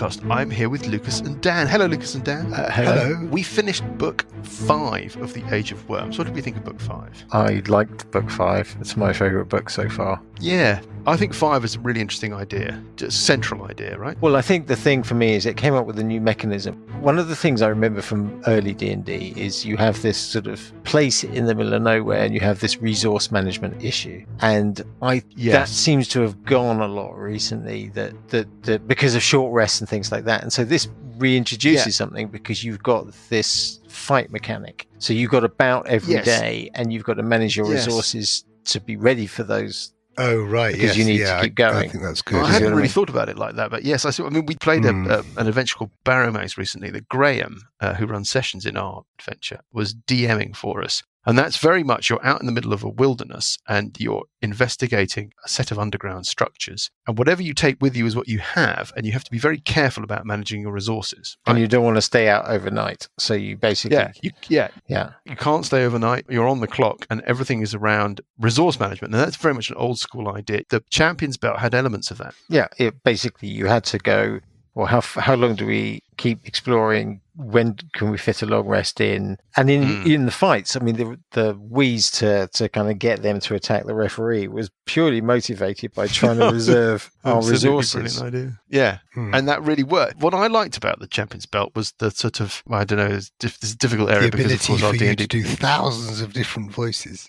podcast. I'm here with Lucas and Dan. Hello, Lucas and Dan. Hello. We finished book 5 of The Age of Worms. What did we think of book 5? I liked book 5. It's my favourite book so far. Yeah, I think 5 is a really interesting idea. Just a central idea, right? Well, I think the thing for me is it came up with a new mechanism. One of the things I remember from early D&D is you have this sort of place in the middle of nowhere and you have this resource management issue. And that seems to have gone a lot recently that because of short rests and things like that. And so this reintroduces something because you've got this fight mechanic. So you've got a bout every day and you've got to manage your resources to be ready for those. Oh, right. Because you need to keep going. I think that's good. Well, I hadn't really thought about it like that, but yes, we played an adventure called Barrowmaze recently that Graham, who runs sessions in our adventure, was DMing for us. And that's very much you're out in the middle of a wilderness and you're investigating a set of underground structures. And whatever you take with you is what you have. And you have to be very careful about managing your resources. Right? And you don't want to stay out overnight. So you basically... You can't stay overnight. You're on the clock and everything is around resource management. And that's very much an old school idea. The Champions Belt had elements of that. Yeah, basically you had to go, well, how long do we keep exploring? When can we fit a long rest in? And in the fights, I mean, the wheeze to kind of get them to attack the referee was purely motivated by trying to reserve our resources. Brilliant idea. Yeah, and that really worked. What I liked about the Champions Belt was the sort of, I don't know, it's a difficult area the because ability of course for our you D&D. to do thousands of different voices.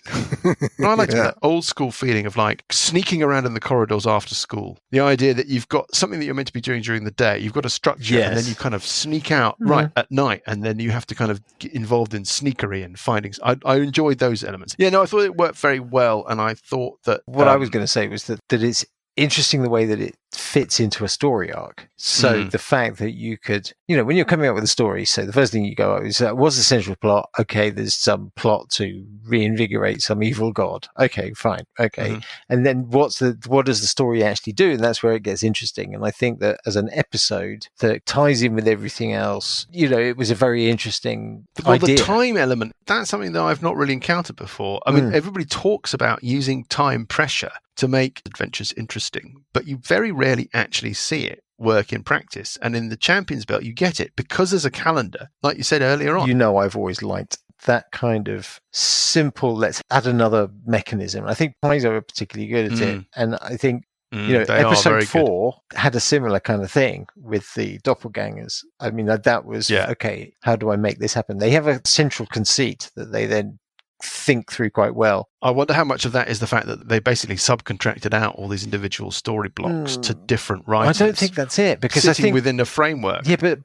I liked that old school feeling of like sneaking around in the corridors after school. The idea that you've got something that you're meant to be doing during the day, you've got a structure, and then you kind of sneak out right at night, and then you have to kind of get involved in sneakery and findings. I enjoyed those elements. Yeah, no, I thought it worked very well, and I thought that what I was going to say was that it's interesting the way that it fits into a story arc. So the fact that you could, when you're coming up with a story, so the first thing you go is, what's the central plot? Okay, there's some plot to reinvigorate some evil god. Okay, fine. Okay. And then what does the story actually do? And that's where it gets interesting. And I think that as an episode that ties in with everything else, it was a very interesting idea. The time element, that's something that I've not really encountered before. I mean, everybody talks about using time pressure to make adventures interesting, but you very rarely actually see it work in practice. And in the Champions Belt, you get it because there's a calendar, like you said earlier on. I've always liked that kind of simple, let's add another mechanism. I think Paizo are particularly good at it. And I think, episode 4 had a similar kind of thing with the doppelgangers. I mean, that was, okay, how do I make this happen? They have a central conceit that they then think through quite well. I wonder how much of that is the fact that they basically subcontracted out all these individual story blocks to different writers. I don't think that's it, because sitting I think within a framework. Yeah, but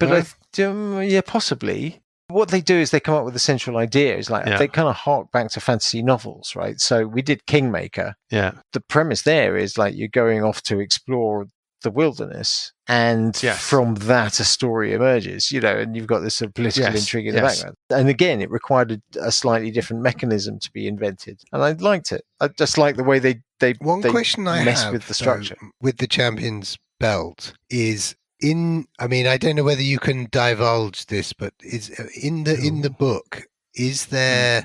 possibly. What they do is they come up with a central idea. It's like they kind of hark back to fantasy novels, right? So we did Kingmaker. Yeah. The premise there is like you're going off to explore the wilderness, and from that a story emerges, and you've got this sort of political intrigue in the background. And again, it required a slightly different mechanism to be invented, and I liked it. I just like the way they question I mess have with the structure. With the Champions Belt is I don't know whether you can divulge this, but is in the book. Is there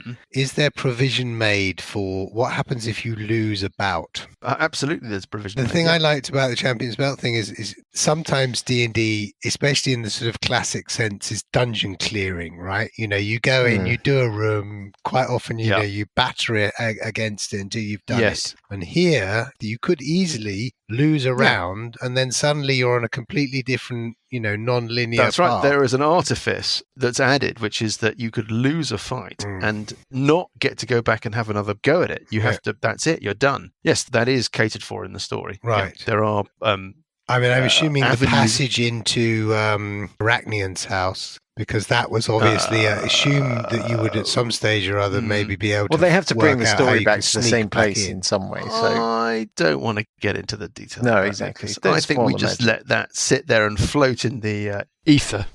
provision made for what happens if you lose a bout? Absolutely, there's provision. The thing I liked about the Champions Belt thing is sometimes D&D, especially in the sort of classic sense, is dungeon clearing, right? You go in, you do a room. Quite often, you batter it against it until you've done it. And here, you could easily lose a round, and then suddenly you're on a completely different, non-linear That's path. right. There is an artifice that's added, which is that you could lose a fight and not get to go back and have another go at it. You have to. That's it. You're done. Yes, that is catered for in the story. Right. Yeah, there are. I'm assuming the passage into Arachnian's house, because that was obviously assumed that you would at some stage or other maybe be able to. Well, they have to bring the work out story how you back can to the sneak same back place in some way. So I don't want to get into the details. No, of that, exactly. because I think we just let that sit there and float in the ether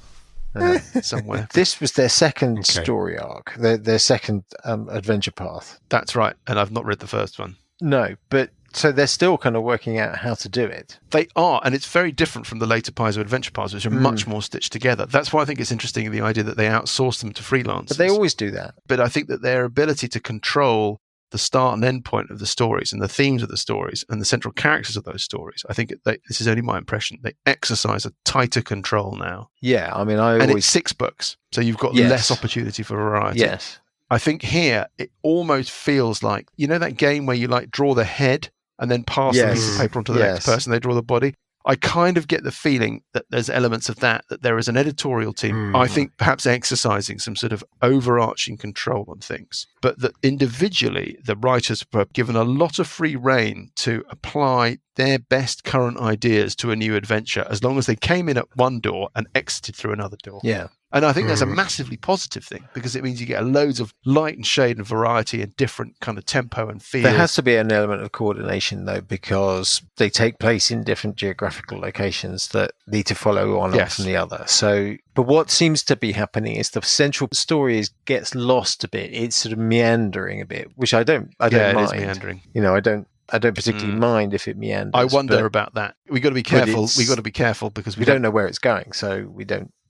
somewhere. This was their second story arc, their second adventure path. That's right, and I've not read the first one. No, but so they're still kind of working out how to do it. They are, and it's very different from the later Paizo adventure paths, which are much more stitched together. That's why I think it's interesting, the idea that they outsource them to freelancers. But they always do that. But I think that their ability to control the start and end point of the stories and the themes of the stories and the central characters of those stories, I think this is only my impression, they exercise a tighter control now. Yeah, I mean, it's 6 books, so you've got less opportunity for variety. Yes. I think here it almost feels like, you know, that game where you like draw the head and then pass the piece of paper onto the next person, they draw the body. I kind of get the feeling that there's elements of that there is an editorial team, I think perhaps exercising some sort of overarching control on things, but that individually the writers were given a lot of free rein to apply their best current ideas to a new adventure, as long as they came in at one door and exited through another door. Yeah. And I think that's a massively positive thing, because it means you get loads of light and shade and variety and different kind of tempo and feel. There has to be an element of coordination, though, because they take place in different geographical locations that need to follow one from the other. So, but what seems to be happening is the central story gets lost a bit. It's sort of meandering a bit, which I don't mind. It is meandering. You know, I don't particularly mind if it meanders. I wonder about that. We got to be careful. We got to be careful because we don't know where it's going, so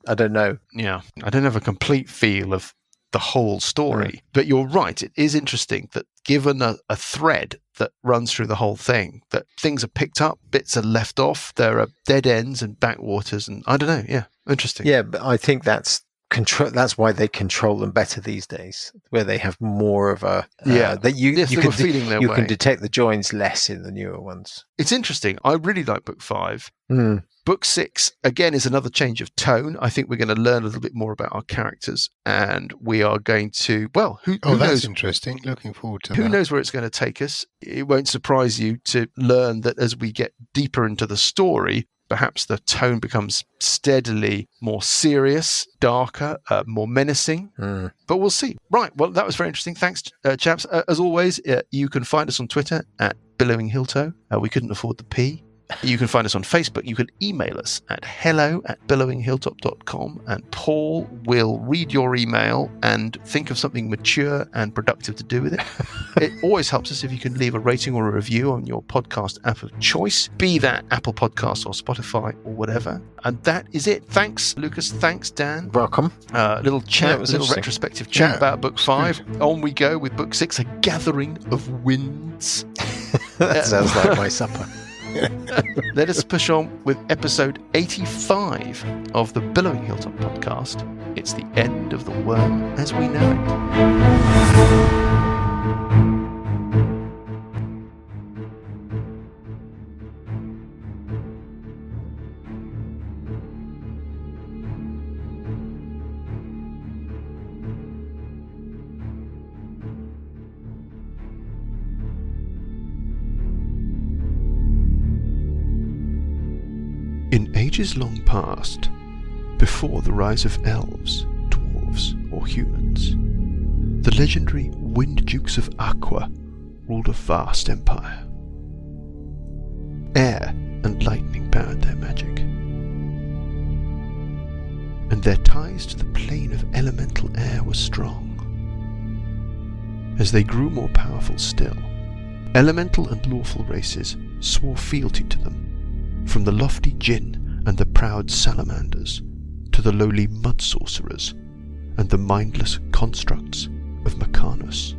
I don't know. Yeah, I don't have a complete feel of the whole story. But you're right. It is interesting that given a thread that runs through the whole thing, that things are picked up, bits are left off, there are dead ends and backwaters, and I don't know. Yeah, interesting. Yeah, but I think that's why they control them better these days, where they have more of a that you can detect the joins less in the newer ones. It's interesting. I really like book 5. Book 6 again is another change of tone. I think we're going to learn a little bit more about our characters, and we are going to who that's knows? Interesting. Looking forward to who knows where it's going to take us. It won't surprise you to learn that as we get deeper into the story, perhaps the tone becomes steadily more serious, darker, more menacing. But we'll see. Right. Well, that was very interesting. Thanks, chaps. As always, you can find us on Twitter at Billowing Hilltoe. We couldn't afford the P. You can find us on Facebook. You can email us at hello@billowinghilltop.com, and Paul will read your email and think of something mature and productive to do with it. It always helps us if you can leave a rating or a review on your podcast app of choice, be that Apple Podcasts or Spotify or whatever. And that is it. Thanks, Lucas. Thanks, Dan. Welcome. Little chat, little retrospective chat about book 5. Good. On we go with book 6, A Gathering of Winds. That sounds like my supper. Let us push on with episode 85 of the Billowing Hilltop podcast. It's the end of the worm as we know it. In ages long past, before the rise of elves, dwarves, or humans, the legendary Wind Dukes of Aqua ruled a vast empire. Air and lightning powered their magic, and their ties to the plane of elemental air were strong. As they grew more powerful still, elemental and lawful races swore fealty to them, from the lofty Jinn and the proud salamanders to the lowly mud sorcerers and the mindless constructs of Mechanos.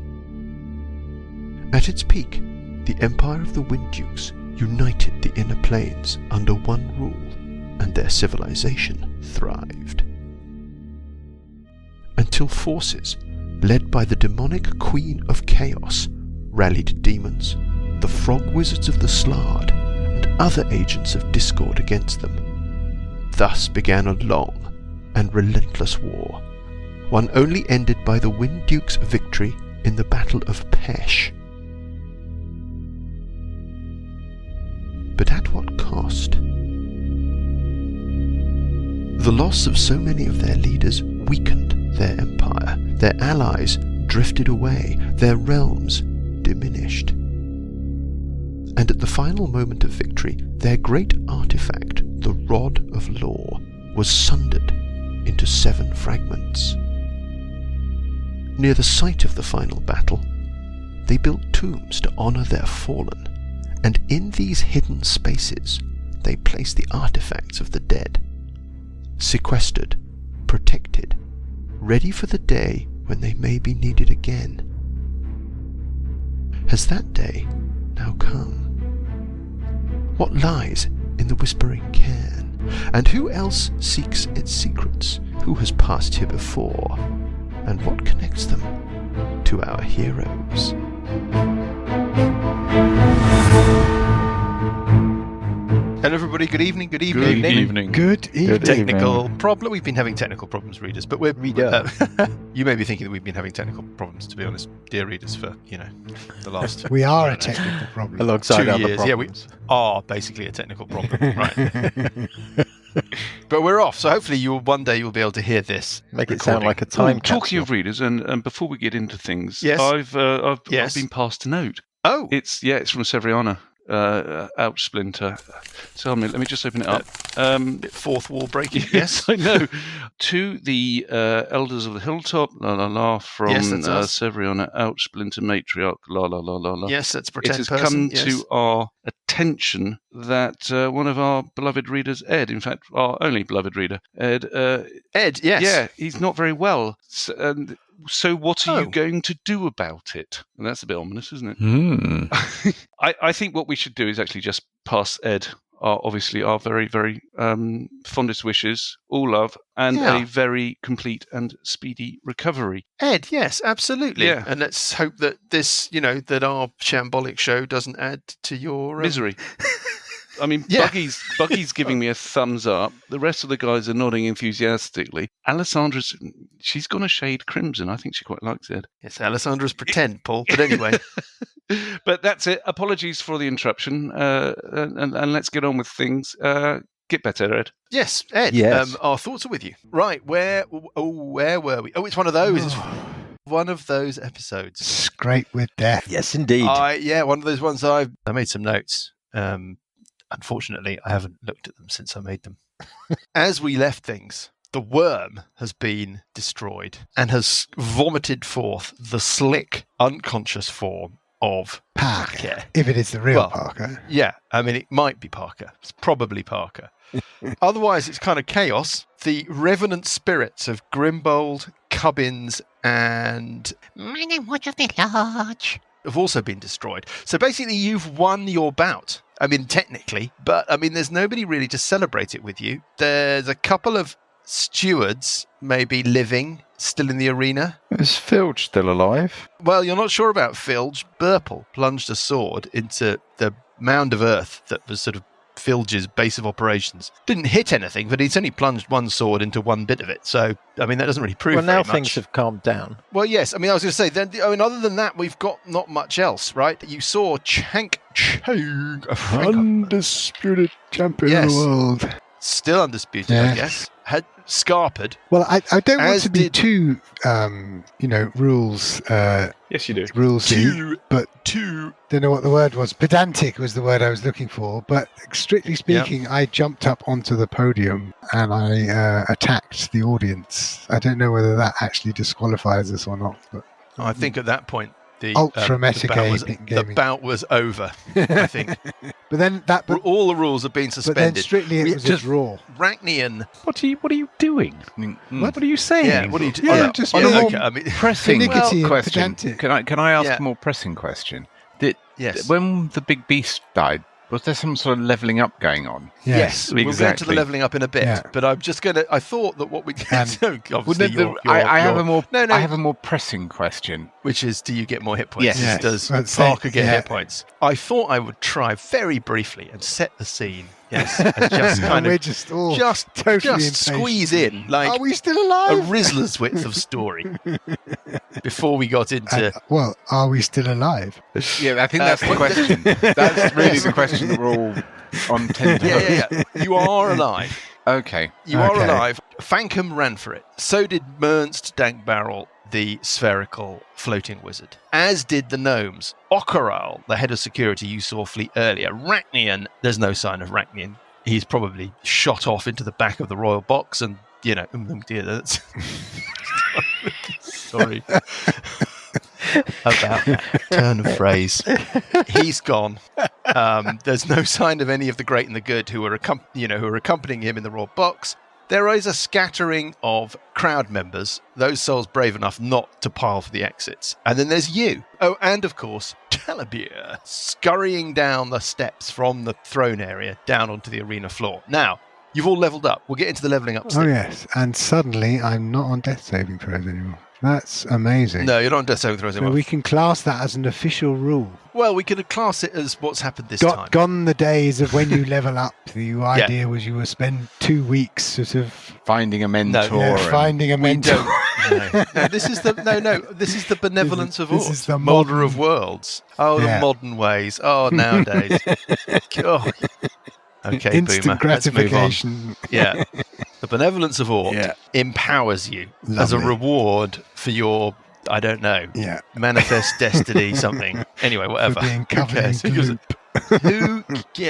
At its peak, the Empire of the Wind Dukes united the inner planes under one rule, and their civilization thrived. Until forces, led by the demonic Queen of Chaos, rallied demons, the frog wizards of the Slard, and other agents of discord against them. Thus began a long and relentless war, one only ended by the Wind Duke's victory in the Battle of Pesh. But at what cost? The loss of so many of their leaders weakened their empire, their allies drifted away, their realms diminished. And at the final moment of victory, their great artifact, the Rod of Law, was sundered into 7 fragments. Near the site of the final battle, they built tombs to honor their fallen, and in these hidden spaces they placed the artifacts of the dead, sequestered, protected, ready for the day when they may be needed again. Has that day now come? What lies in the whispering cairn? And who else seeks its secrets? Who has passed here before? And what connects them to our heroes? Hello, everybody. Good evening. Good evening. Good evening. Good evening. Technical problem. We've been having technical problems, readers, but we're you may be thinking that we've been having technical problems, to be honest, dear readers, for the last. We are a technical problem. Alongside 2 other years. Yeah, we are basically a technical problem, right? But we're off, so hopefully one day you'll be able to hear this. Make it sound like a time capsule. Talking of readers, and before we get into things, Yes. I've Yes. been passed a note. Oh, It's from Severiana, Ouch Splinter. Tell me, let me just open it up. bit fourth wall breaking. Yes, I know. To the elders of the hilltop, from Yes, that's us. Severiana, Ouch Splinter Matriarch, Yes, that's It pretend has person. come to our attention that one of our beloved readers, Ed, in fact, our only beloved reader, Ed. Ed, yes. Yeah, he's not very well. So what are Oh. you going to do about it? And that's a bit ominous, isn't it? Hmm. I think what we should do is actually just pass Ed, obviously, our very, very fondest wishes, all love, and Yeah. a very complete and speedy recovery. Ed, yes, absolutely. Yeah. And let's hope that this, that our shambolic show doesn't add to your Misery. I mean, Yeah. Buggy's giving me a thumbs up. The rest of the guys are nodding enthusiastically. Alessandra's, she's gone a shade crimson. I think she quite likes it. Yes, Alessandra's pretend, Paul. But anyway, But that's it. Apologies for the interruption. And let's get on with things. Get better, Ed. yes, Ed. Yes. Our thoughts are with you. Right, where were we? Oh, it's one of those. It's one of those episodes. Scrape with death. Yes, indeed. One of those ones. I made some notes. Unfortunately, I haven't looked at them since I made them. As we left things, the worm has been destroyed and has vomited forth the slick, unconscious form of Parker. If it is the real Well, Parker. Yeah, I mean, it might be Parker. It's probably Parker. Otherwise, it's kind of chaos. The revenant spirits of Grimbold, Cubbins, and Mighty Watch of the Lodge have also been destroyed. So basically, you've won your bout. I mean, technically, but I mean, there's nobody really to celebrate it with you. There's a couple of stewards maybe living still in the arena. Is Filch still alive? Well, you're not sure about Filge. Burple plunged a sword into the mound of earth that was sort of Filge's base of operations. Didn't hit anything, but he's only plunged one sword into one bit of it. So, I mean, that doesn't really prove well, now very much. things have calmed down. Well, yes. I mean, I was going to say, then, other than that, we've got not much else, right? You saw Chang, Undisputed champion Yes. of the world. still undisputed, I Yes. guess, had scarpered. Well, I don't want As to be did- too, rules, Yes, you do. rulesy, but two. don't know what the word was. Pedantic was the word I was looking for. But strictly speaking, I jumped up onto the podium and I attacked the audience. I don't know whether that actually disqualifies us or not. But I think at that point, the Ultra the bout was over, I think. But then that. But, All the rules have been but then suspended. strictly it We was just- a draw. Rachnian. What are you doing? I mean, what are you saying? Yeah, what do you do? Yeah, Oh, no. just Oh, being no, okay, I mean, Pressing Finicky and question. pedantic. Can I ask Yeah. a more pressing question? yes. When the big beast died, was there some sort of levelling up going on? Yes, we'll get into the exactly. levelling up in a bit, Yeah. but I'm just going to... I thought that what we... And- obviously, I have a more. No, no. I have a more pressing question. Which is, do you get more hit points? Yes. Yes. Does Let's say- Parker get yeah. hit points? I thought I would try very briefly and set the scene. Yes, and just And kind we're of just all just totally just impatient. squeeze in like Are we still a alive? Rizzler's width of story before we got into. Well, are we still alive? Yeah, I think that's the question. That's really the question that we're all on tender. Yeah. You are alive. Okay. You are Okay. alive. Fankham ran for it. So did Mernst Dankbarrel, the spherical floating wizard. As did the gnomes. Okaral, the head of security you saw flee earlier. Rachnian, there's no sign of Rachnian. He's probably shot off into the back of the royal box and, dear, that's... Sorry. About that turn of phrase. He's gone. There's no sign of any of the great and the good who are accompanying him in the royal box. There is a scattering of crowd members, those souls brave enough not to pile for the exits. And then there's you. Oh, and of course, Talabir scurrying down the steps from the throne area down onto the arena floor. Now, you've all leveled up. We'll get into the leveling up Oh, step. yes. And suddenly I'm not on death saving throws anymore. That's amazing. No, you're not on death saving throws So anymore. we can class that as an official rule. Well, we could class it as what's happened this time. Gone the days of when you level up. The idea was you would spend 2 weeks sort of Finding a mentor. yeah, finding a mentor. No, this is the benevolence of This Ort. is the Molder modern- of worlds. Oh, Yeah. the modern ways. Oh, nowadays. God. Okay, Instant Boomer. Let's move on. gratification. Yeah. The benevolence of Ort Yeah. empowers you as a Lovely. reward for your, I don't know, Yeah. manifest destiny, something. Anyway, whatever. For being Who covered in cares? Who gives a-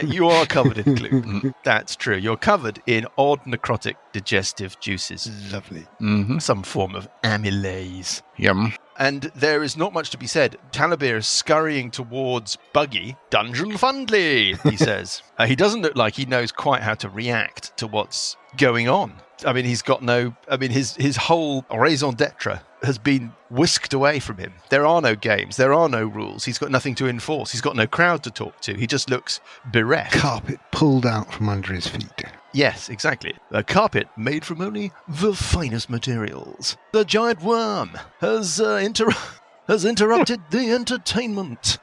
you are covered in gluten. That's true. You're covered in odd necrotic digestive juices. Lovely. Mm-hmm. Some form of amylase. Yum. And there is not much to be said. Talabir is scurrying towards Buggy. Dungeon Fundly, he says. He doesn't look like he knows quite how to react to what's going on. I mean, he's got no... I mean, his whole raison d'etre has been whisked away from him. There are no games. There are no rules. He's got nothing to enforce. He's got no crowd to talk to. He just looks bereft. Carpet pulled out from under his feet. Yes, exactly. A carpet made from only the finest materials. The giant worm has interrupted the entertainment.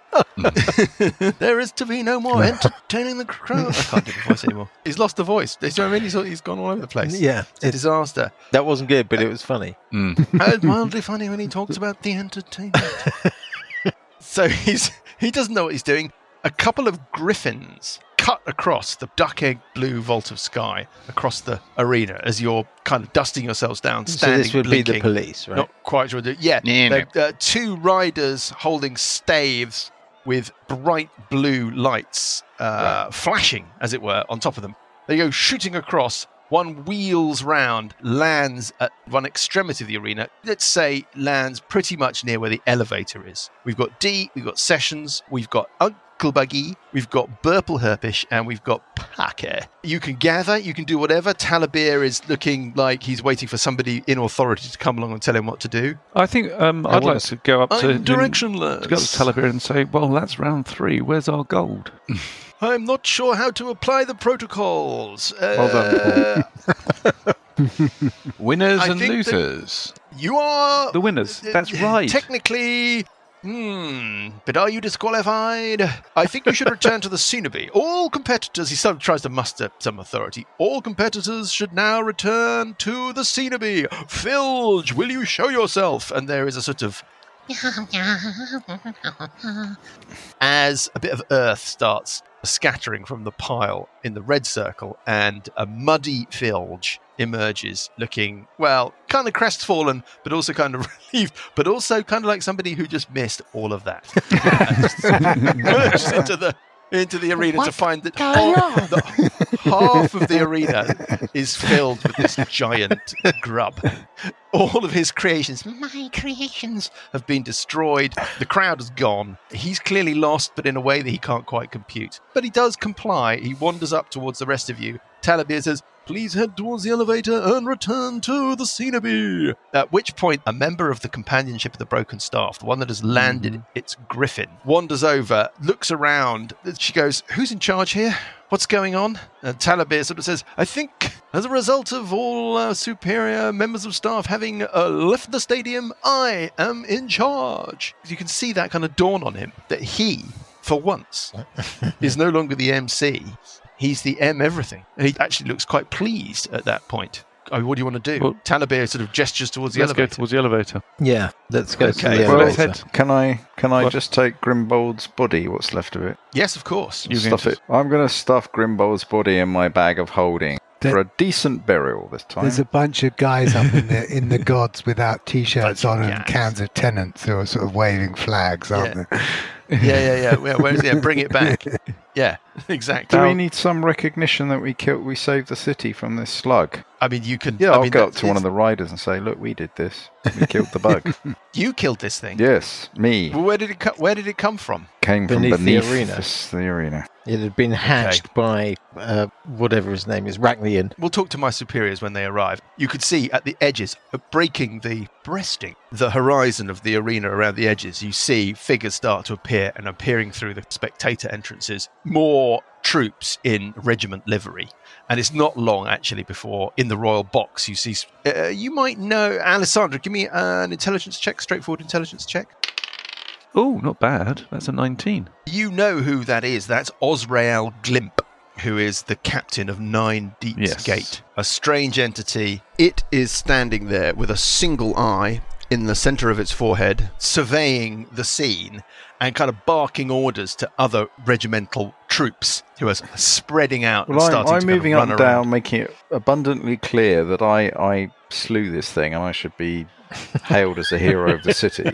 There is to be no more entertaining the crowd. I can't do the voice anymore. He's lost the voice. You know what I mean? He's gone all over the place. Yeah, It's a disaster. that wasn't good, but it was funny. It's mildly funny when he talks about the entertainment. So he doesn't know what he's doing. A couple of griffins cut across the duck egg blue vault of sky across the arena as you're kind of dusting yourselves down, So standing, this would blinking. be the police, right? Not quite sure. Yeah, Yeah, they're, two riders holding staves with bright blue lights flashing, as it were, on top of them. They go shooting across. One wheels round, lands at one extremity of the arena. Let's say lands pretty much near where the elevator is. We've got D, we've got Sessions, we've got Uncle Buggy, we've got Burple Herpish, and we've got Parker. You can gather, you can do whatever. Talabir is looking like he's waiting for somebody in authority to come along and tell him what to do. I think I'd like to go up to I'm directionless. to go up to Talabir and say, well, that's round 3. Where's our gold? I'm not sure how to apply the protocols. Well Winners I and think that- losers. You are... The winners. That's right. Technically... but are you disqualified? I think you should return to the Cenobi. All competitors... He sort of tries to muster some authority. All competitors should now return to the Cenobi. Filge, will you show yourself? And there is a sort of... As a bit of earth starts scattering from the pile in the red circle, and a muddy Filge emerges looking, well, kind of crestfallen, but also kind of relieved, but also kind of like somebody who just missed all of that. And just emerges into the arena to find that half of the arena is filled with this giant grub. All of his creations, my creations, have been destroyed. The crowd is gone. He's clearly lost, but in a way that he can't quite compute. But he does comply. He wanders up towards the rest of you. Talabir says, please head towards the elevator and return to the Cenobi. At which point, a member of the companionship of the Broken Staff, the one that has landed its griffin, wanders over, looks around. She goes, who's in charge here? What's going on? And Talabir sort of says, I think as a result of all superior members of staff having left the stadium, I am in charge. You can see that kind of dawn on him, that he, for once, is no longer the MC. He's the M everything. And he actually looks quite pleased at that point. Oh, what do you want to do? Well, Talabir sort of gestures towards the Let's go elevator. towards the elevator. Yeah, let's go to Okay, the well, let's elevator. head. Can I What? just take Grimbold's body? What's left of it? Yes, of course. You Stuff can it. I'm going to stuff Grimbold's body in my bag of holding There- for a decent burial this time. There's a bunch of guys up in the gods without t-shirts Bunch of on and guys. cans of Tennants who are sort of waving flags, aren't Yeah. they? Yeah. Where is it? Bring it back. Yeah, exactly. Do we need some recognition that we saved the city from this slug? I mean, you can. Yeah, I I'll mean, go up to one of the riders and say, "Look, we did this. We killed the bug." You killed this thing. Yes, me. Well, where did it come from? Came from Beneath the beneath arena. the arena. It had been hatched by whatever his name is, Ragnian. We'll talk to my superiors when they arrive. You could see at the edges, breaking the horizon of the arena around the edges, you see figures start to appear, and appearing through the spectator entrances, more troops in regiment livery. And it's not long, actually, before in the royal box you see... you might know... Alessandra, give me an intelligence check, straightforward intelligence check. Oh, not bad. That's a 19. You know who that is. That's Osrael Glimp, who is the captain of 9 Deep's Gate. A strange entity. It is standing there with a single eye in the centre of its forehead, surveying the scene and kind of barking orders to other regimental troops who are spreading out and starting I'm to moving kind of up run and around. down, making it abundantly clear that I slew this thing and I should be hailed as the hero of the city.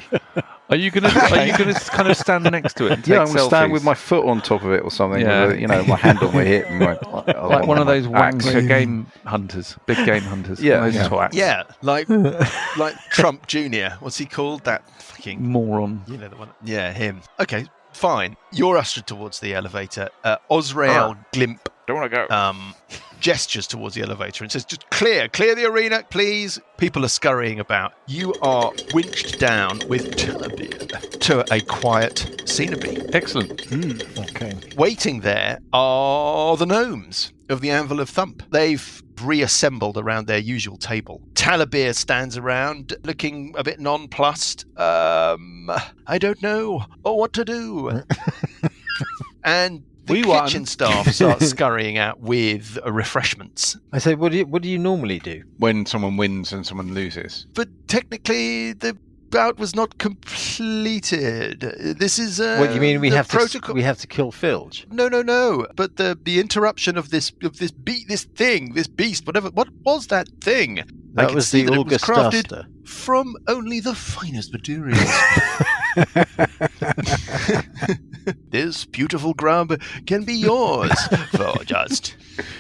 Are you gonna kind of stand next to it? And take Yeah, I'm going to stand selfies? with my foot on top of it or something. Yeah. With my hand on my hip. And like one of those wanker game hunters, big game hunters. Yeah, One of those twats. Yeah, like Trump Jr. What's he called? That fucking... Moron. You know the one. Yeah, him. Okay, fine. You're ushered towards the elevator. Osrael Glimp Don't want to go. gestures towards the elevator and says, just clear the arena, please. People are scurrying about. You are winched down with Telebir to a quiet scenery. Excellent. Okay. Waiting there are the gnomes of the Anvil of Thump. They've reassembled around their usual table. Talabir stands around looking a bit nonplussed. I don't know what to do. And the kitchen staff starts scurrying out with refreshments. I say, what do you normally do? When someone wins and someone loses. But technically, the bout was not completed. This is What do you mean? We the have protocol. to kill Filge. No. But the interruption of this beast, whatever. What was that thing? I That can was see the that it was August crafted Duster. from only the finest materials. This beautiful grub can be yours for just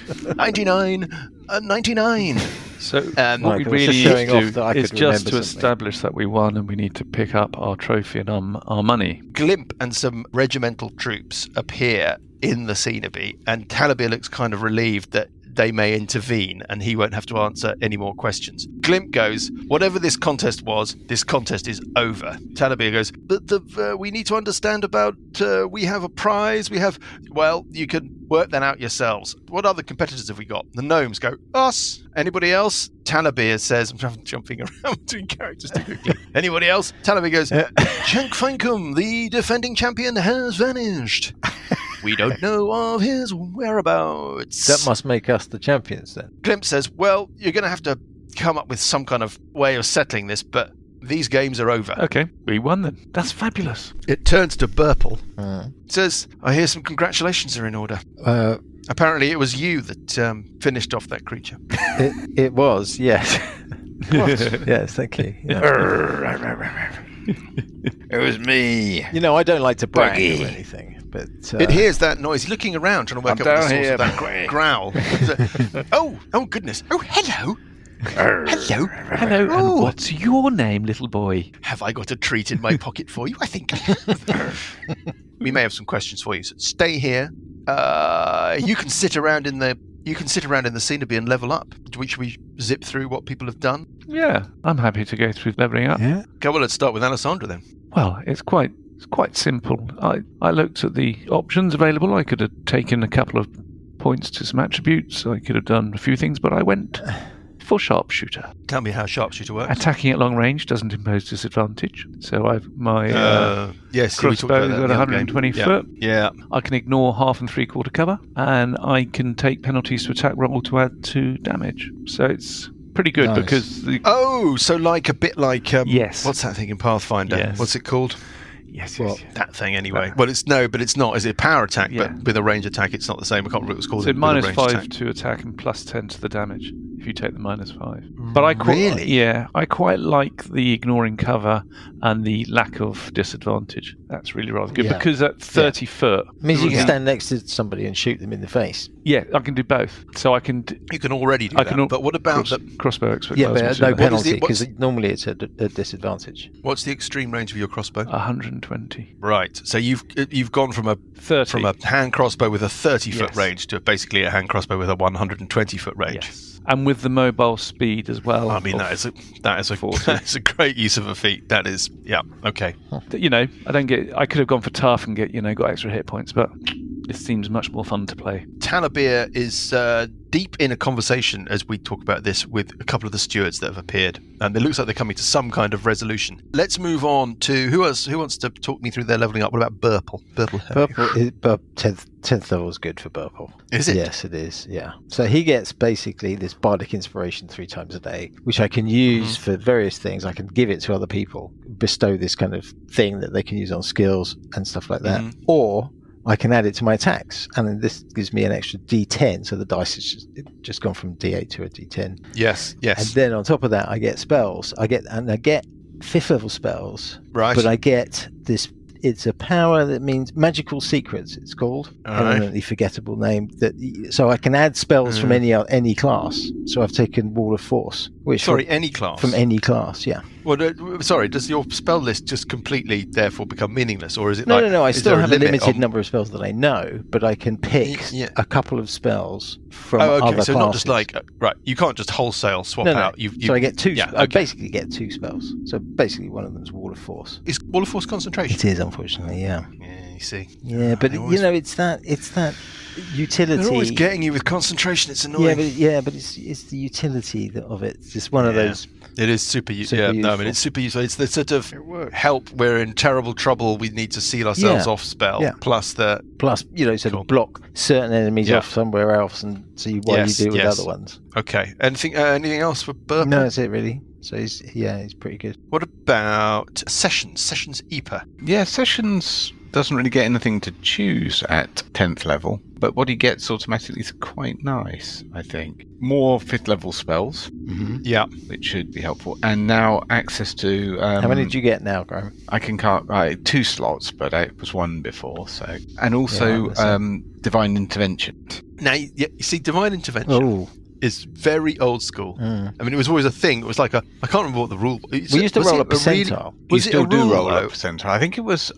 $99.99. So Right, what we I was really just need showing off to that I do is could just remember to something. establish that we won, and we need to pick up our trophy and our money. Glimp and some regimental troops appear in the scenery, and Talabir looks kind of relieved that they may intervene and he won't have to answer any more questions. Glimp goes, whatever this contest was, this contest is over. Talabir goes, but we need to understand about, we have a prize, well, you can work that out yourselves. What other competitors have we got? The gnomes go, us. Anybody else? Talabir says, I'm jumping around between characters too quickly. Anybody else? Talabir goes, Shank Fankum, the defending champion, has vanished. We don't know of his whereabouts. That must make us the champions then. Glimp says, well, you're going to have to come up with some kind of way of settling this, but these games are over. Okay, we won then. That's fabulous. It turns to Burple. Mm. Says, I hear some congratulations are in order. Apparently it was you that finished off that creature. It was, yes. Yes, thank you. Yeah. It was me. You know, I don't like to brag Buggy. or anything, but It hears that noise, looking around, trying to work I'm out what the down source of that here. growl. Oh, goodness. Oh, hello. Hello. Hello, Oh. and what's your name, little boy? Have I got a treat in my pocket for you? I think I have. We may have some questions for you. So stay here. You can sit around in the scenery and level up. Should we zip through what people have done? Yeah, I'm happy to go through leveling up. Yeah. Okay, well, let's start with Alessandra then. Well, it's quite simple. I looked at the options available. I could have taken a couple of points to some attributes. I could have done a few things, but I went for sharpshooter. Tell me how sharpshooter works. Attacking at long range doesn't impose disadvantage. So I've my Yes, we talked about crossbow that at in the other 120 game. foot. Yeah. I can ignore 1/2 and 3/4 cover, and I can take penalties to attack roll to add 2 damage. So it's pretty good Nice. because the Oh, so a bit like Yes. What's that thing in Pathfinder? Yes. What's it called? yes. That thing anyway. Well, it's not. Is it a power attack? Yeah. But with a range attack, it's not the same. I can't remember what it was called. So with a minus ranged 5 attack. to attack and plus 10 to the damage. if you take the -5. But I quite like the ignoring cover and the lack of disadvantage. That's really rather good because at 30 foot, it means you can stand next to somebody and shoot them in the face. Yeah, I can do both. So I can. You can already do that. But what about the crossbow expert? Yeah, but no penalty because normally it's a disadvantage. What's the extreme range of your crossbow? 120. Right. So you've gone from a 30. From a hand crossbow with a 30-foot range to basically a hand crossbow with a 120-foot range. Yes. And with the mobile speed as well. I mean, that is a great use of a feat. That is, okay. I could have gone for tough and got extra hit points, but this seems much more fun to play. Talabir is deep in a conversation as we talk about this with a couple of the stewards that have appeared, and it looks like they're coming to some kind of resolution. Let's move on to who wants to talk me through their leveling up. What about Burple? Burple 10th level is good for Burple. Is it? Yes, it is. Yeah. So he gets basically this bardic inspiration 3 times a day, which I can use for various things. I can give it to other people, bestow this kind of thing that they can use on skills and stuff like that, or I can add it to my attacks, and then this gives me an extra D10. So the dice has just gone from D8 to a D10. Yes. And then on top of that, I get spells. I get 5th level spells. Right. But I get this. It's a power that means magical secrets. It's called eminently forgettable name. So I can add spells from any class. So I've taken Wall of Force. Any class from any class. Yeah. Well, does your spell list just completely therefore become meaningless, or is it? No. I still have a limited number of spells that I know, but I can pick a couple of spells from other classes. So not just you can't just wholesale swap out. So I get 2. I basically get 2 spells. So basically, one of them is Wall of Force. Is Wall of Force concentration? It is, unfortunately. Yeah. Yeah, you see. Yeah, but it's that utility. They're always getting you with concentration. It's annoying. But it's the utility of it. It's just one of those. It is super useful. It's super useful. It's the sort of help. We're in terrible trouble. We need to seal ourselves off spell. Yeah. Plus, sort of block certain enemies off somewhere else and see what you do with other ones. Okay. Anything else for Burple? No, that's it really. So he's pretty good. What about Sessions? Sessions EPA. Yeah, Sessions doesn't really get anything to choose at 10th level, but what he gets automatically is quite nice, I think. More 5th level spells, which should be helpful, and now access to... how many did you get now, Graham? I can count 2 slots, but it was 1 before, so... And also Divine Intervention. Now, you see, Divine Intervention... is very old school. I mean, it was always a thing. It was like I can't remember what the rule was. We used to roll a percentile. You still do roll a percentile. I think it was...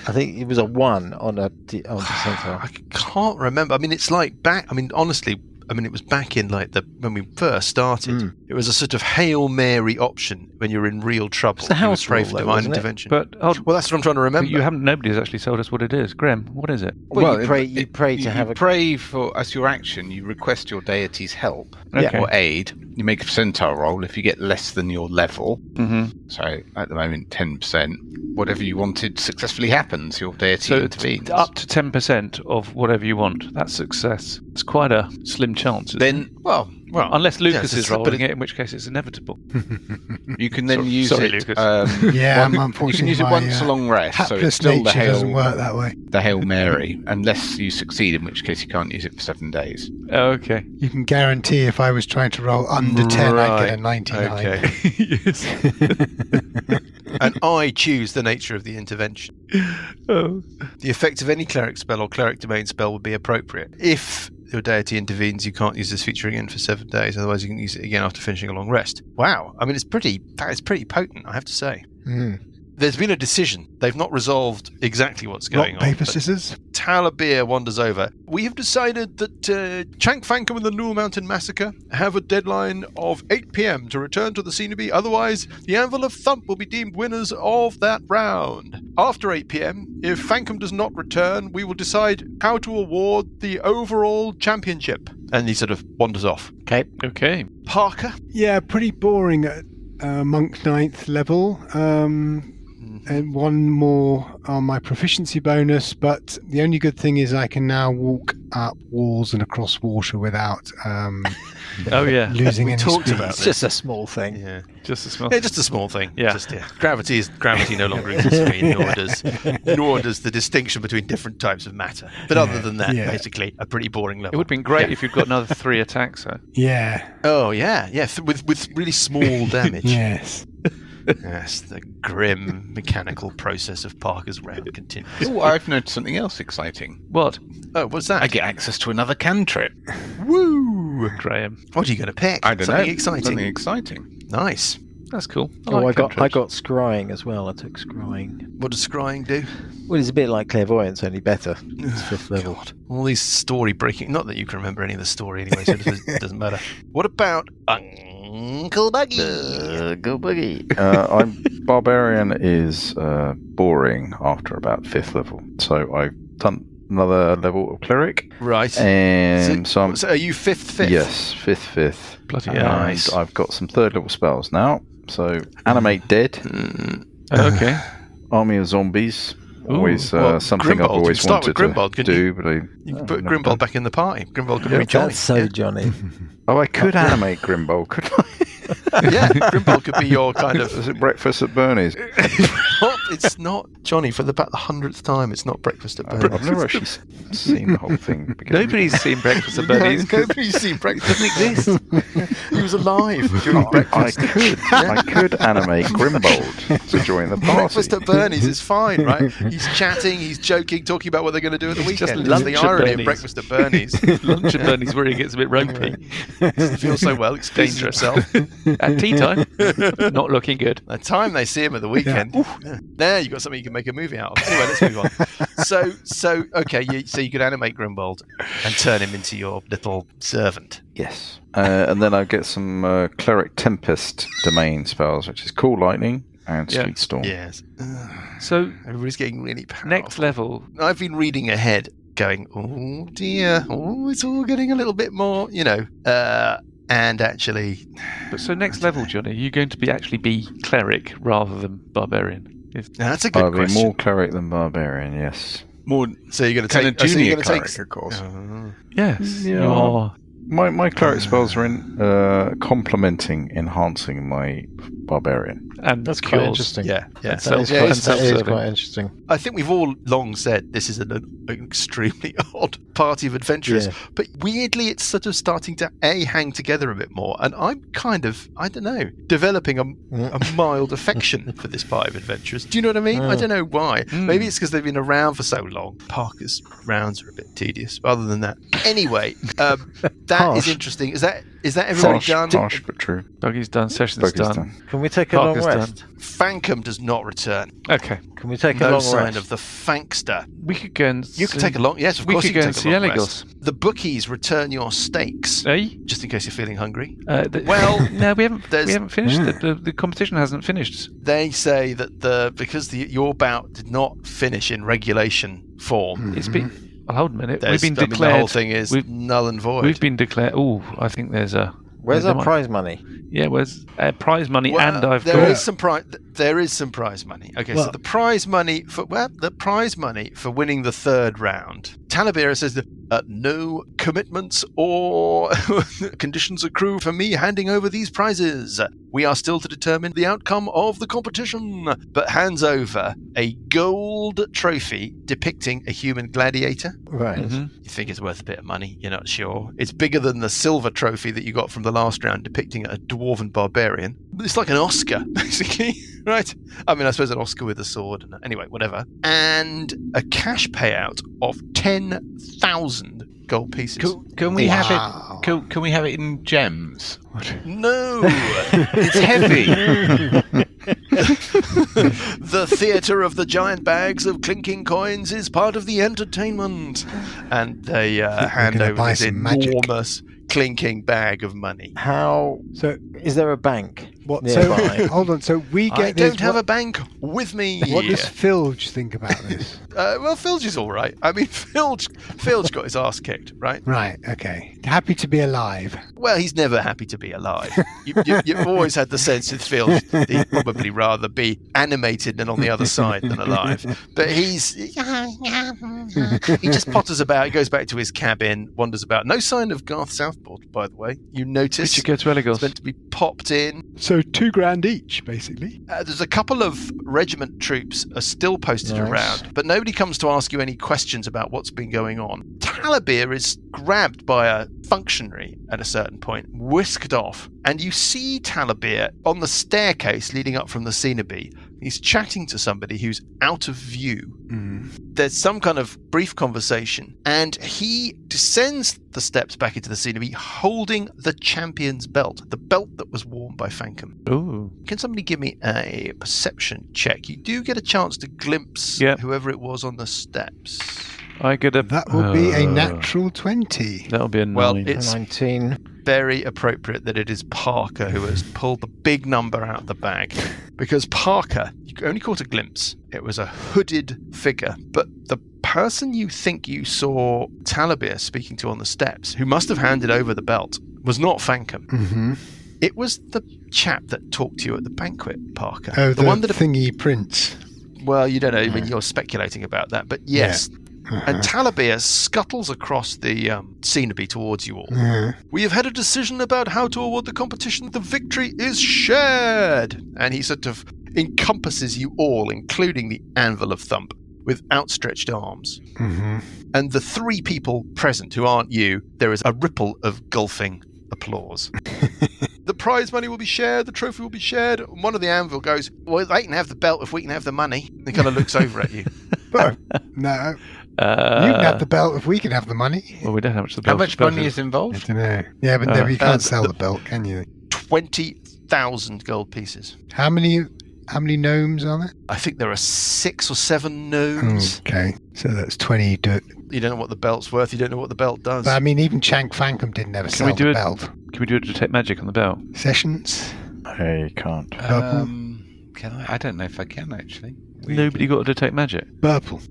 I think it was a 1 on percentile. I can't remember. I mean, it's like back... I mean, honestly... it was back in when we first started. It was a sort of Hail Mary option when you're in real trouble. It's the house pray rule, for divine intervention. But well, that's what I'm trying to remember. Nobody's actually told us what it is. Graham, what is it? Well, you pray for, as your action, you request your deity's help Okay. or aid. You make a percentile roll. If you get less than your level, so at the moment 10%, whatever you wanted successfully happens. Your deity intervenes. Up to 10% of whatever you want. That's success. It's quite a slim chance. Well, unless Lucas is rolling it, in which case it's inevitable. You can then use it. Lucas. Unfortunately, you can use it once a long rest, so it's still the Hail. Doesn't work that way. The Hail Mary, unless you succeed, in which case you can't use it for 7 days. Okay. You can guarantee if I was trying to roll under 10, I'd get a 99. Okay. Yes. And I choose the nature of the intervention. The effect of any cleric spell or cleric domain spell would be appropriate. If your deity intervenes, you can't use this feature again for 7 days. Otherwise, you can use it again after finishing a long rest. Wow. I mean, that is pretty potent, I have to say. There's been a decision. They've not resolved exactly what's going on. Paper, scissors? Talabir wanders over. We have decided that Chank Fankum and the Newell Mountain Massacre have a deadline of 8 p.m. to return to the scenery. Otherwise, the Anvil of Thump will be deemed winners of that round. After 8 p.m., if Fankum does not return, we will decide how to award the overall championship. And he sort of wanders off. Okay. Parker? Yeah, pretty boring at Monk 9th level. and one more on my proficiency bonus, but the only good thing is I can now walk up walls and across water without Oh yeah, losing We any talked speed. about It's this. just a small thing. Yeah. just a small. Yeah, just a small thing. Yeah. Just, gravity no longer exists for me, nor does the distinction between different types of matter. But other than that, basically a pretty boring It level. would have been great if you'd got another 3 attacks. Though. Yeah. Oh yeah, with really small damage. Yes. Yes, the grim mechanical process of Parker's round continues. Oh, I've noticed something else exciting. What, Oh, what's that? I get access to another cantrip. Woo! Graham? What are you going to pick? I don't Something know. exciting. Something exciting. Nice. That's cool. I like got cantrips. scrying as well. I took scrying. What does scrying do? Well, it's a bit like clairvoyance, only better. It's 5th level. God. All these story breaking. Not that you can remember any of the story anyway, so it doesn't matter. What about Uncle Buggy? Go boogie. I'm barbarian is boring after about 5th level, so I've done another level of cleric, Right. and so I'm So are you fifth? yes, 5th. Bloody And hell. Nice. I've got some 3rd level spells now. So animate dead, Okay. army of zombies. Ooh, Always well, something Grimbold. I've always Start with wanted Grimbold, to couldn't do, but I You can Oh, put never Grimbold done. back in the party. Grimbold could Yeah, rejoin. That's so Johnny. I could animate Grimbold, could I? Yeah, Grimbold could be your kind of. Is it breakfast at Bernie's? It's not Johnny for about the 100th time. It's not breakfast at Bernie's. I've never actually seen the whole thing. because- Nobody's seen Breakfast at Bernie's. Nobody's seen breakfast. Doesn't exist. He was alive during I breakfast. I could animate Grimbold to join the party. Breakfast at Bernie's is fine, right? He's chatting, he's joking, talking about what they're going to do at the It's just weekend. That's the lunch at irony of Bernie's. breakfast at Bernie's. Lunch at Bernie's where he gets a bit ropey. Doesn't feel so well, explains Dangerous. himself. At tea time, not looking good. The time they see him at the weekend, yeah. There you've got something you can make a movie out of. Anyway, let's move on. So okay, you could animate Grimbold and turn him into your little servant. Yes. And then I get some Cleric Tempest domain spells, which is Cool Lightning and Yeah. Sweet Storm. Yes. So Everybody's getting really powerful. next level, I've been reading ahead, going, oh dear, it's all getting a little bit more, and actually, so next level, Johnny, you're going to be actually be cleric rather than barbarian. that's a good I'll be question. more Cleric than Barbarian, yes. More So you're going to kind take of so junior you're gonna cleric, of course. Yes, Yeah. you are. My Cleric spells are in complementing, enhancing my Barbarian. And That's quite cures. interesting. Yeah. That So- is Yeah, quite, it's that is self-serving. quite interesting. I think we've all long said this is an extremely odd party of adventurers, Yeah. but weirdly it's sort of starting to hang together a bit more, and I'm kind of, I don't know, developing a mild affection for this party of adventurers. Do you know what I mean? I don't know why. Maybe it's because they've been around for so long. Parker's rounds are a bit tedious, but other than that. Anyway, that is Harsh. interesting. Is that everybody done? Harsh but true. Buggy's done, session's Buggy's done. done. Can we take a long Parker's rest? Fankum does not return. Okay. Can we take a No long sign rest? of the Fankster. We could go and You can take a long, yes, of we course could you go can and take see a long Eligos. rest. The bookies return your stakes, Eh? just in case you're feeling hungry. Well, no, we haven't there's- finished. The competition hasn't finished. They say that because your bout did not finish in regulation form, It's been. Well, hold a minute. there's- We've been I mean, declared. the whole thing is we've- null and void. We've been declared. Oh, I think there's a. Where's there our might- prize money? Yeah, where's prize money? Well, And I've there got. is some prize. There is some prize money. Okay, so Well- the prize money for winning the third round. Talibera says that no commitments or conditions accrue for me handing over these prizes. We are still to determine the outcome of the competition, but hands over a gold trophy depicting a human gladiator. Right. Mhm. You think it's worth a bit of money, you're not sure. It's bigger than the silver trophy that you got from the last round depicting a dwarven barbarian. It's like an Oscar, basically, right? I mean, I suppose an Oscar with a sword. Anyway, whatever. And a cash payout of 10,000 gold pieces. Can we have Wow. it? Can we have it in gems? No! It's heavy. The theatre of the giant bags of clinking coins is part of the entertainment. And they hand gonna over buy this some magic. enormous clinking bag of money. How So is there a bank? what? Nearby. So hold on. So we get I this. don't have a bank with me. What does Filge think about this? Well, Filge is all right. I mean, Filge got his ass kicked, right? Right. Okay. Happy to be alive. Well, he's never happy to be alive. You've always had the sense and feel that he'd probably rather be animated and on the other side than alive. But he just potters about. He goes back to his cabin, wanders about. No sign of Garth Southport, by the way. You notice Did you go to Eligos? it's meant to be popped in. So $2,000 each, basically. There's a couple of regiment troops are still posted around, but nobody comes to ask you any questions about what's been going on. Talabir is grabbed by a functionary at a certain point, whisked off, and you see Talabir on the staircase leading up from the Cenobie. He's chatting to somebody who's out of view. There's some kind of brief conversation, and he descends the steps back into the Cenobie holding the champion's belt, the belt that was worn by Fankum. Ooh. Can somebody give me a perception check? You do get a chance to glimpse whoever it was on the steps. I get a... That would be a natural 20. That'll be a 9. Well, it's 19. very appropriate that it is Parker who has pulled the big number out of the bag. Because Parker, you only caught a glimpse. It was a hooded figure. But the person you think you saw Talabir speaking to on the steps, who must have handed over the belt, was not Fankum. Mm-hmm. It was the chap that talked to you at the banquet, Parker. Oh, the one that thingy prince. Well, you don't know. I mean, you're speculating about that. But yes. Yeah. And Talabir scuttles across the Cenobie towards you all. We have had a decision about how to award the competition. The victory is shared. And he sort of encompasses you all, including the Anvil of Thump, with outstretched arms. And the 3 people present who aren't you, there is a ripple of gulfing applause. The prize money will be shared, the trophy will be shared. And one of the Anvil goes, well, they can have the belt if we can have the money. And he kind of looks over at you. Well, no. You can have the belt if we can have the money. Well, we don't have much the How belt. much money is involved? I don't know. Yeah, but no, you can't sell the belt, can you? 20,000 gold pieces. How many gnomes are there? I think there are 6 or 7 gnomes. Okay, so that's 20. You don't know what the belt's worth. You don't know what the belt does. But I mean, even Chank Fankum didn't ever sell the belt. Can we do a detect magic on the belt? Sessions? Hey, can't. Purple? Can I? I don't know if I can, actually. Nobody got a detect magic? Purple.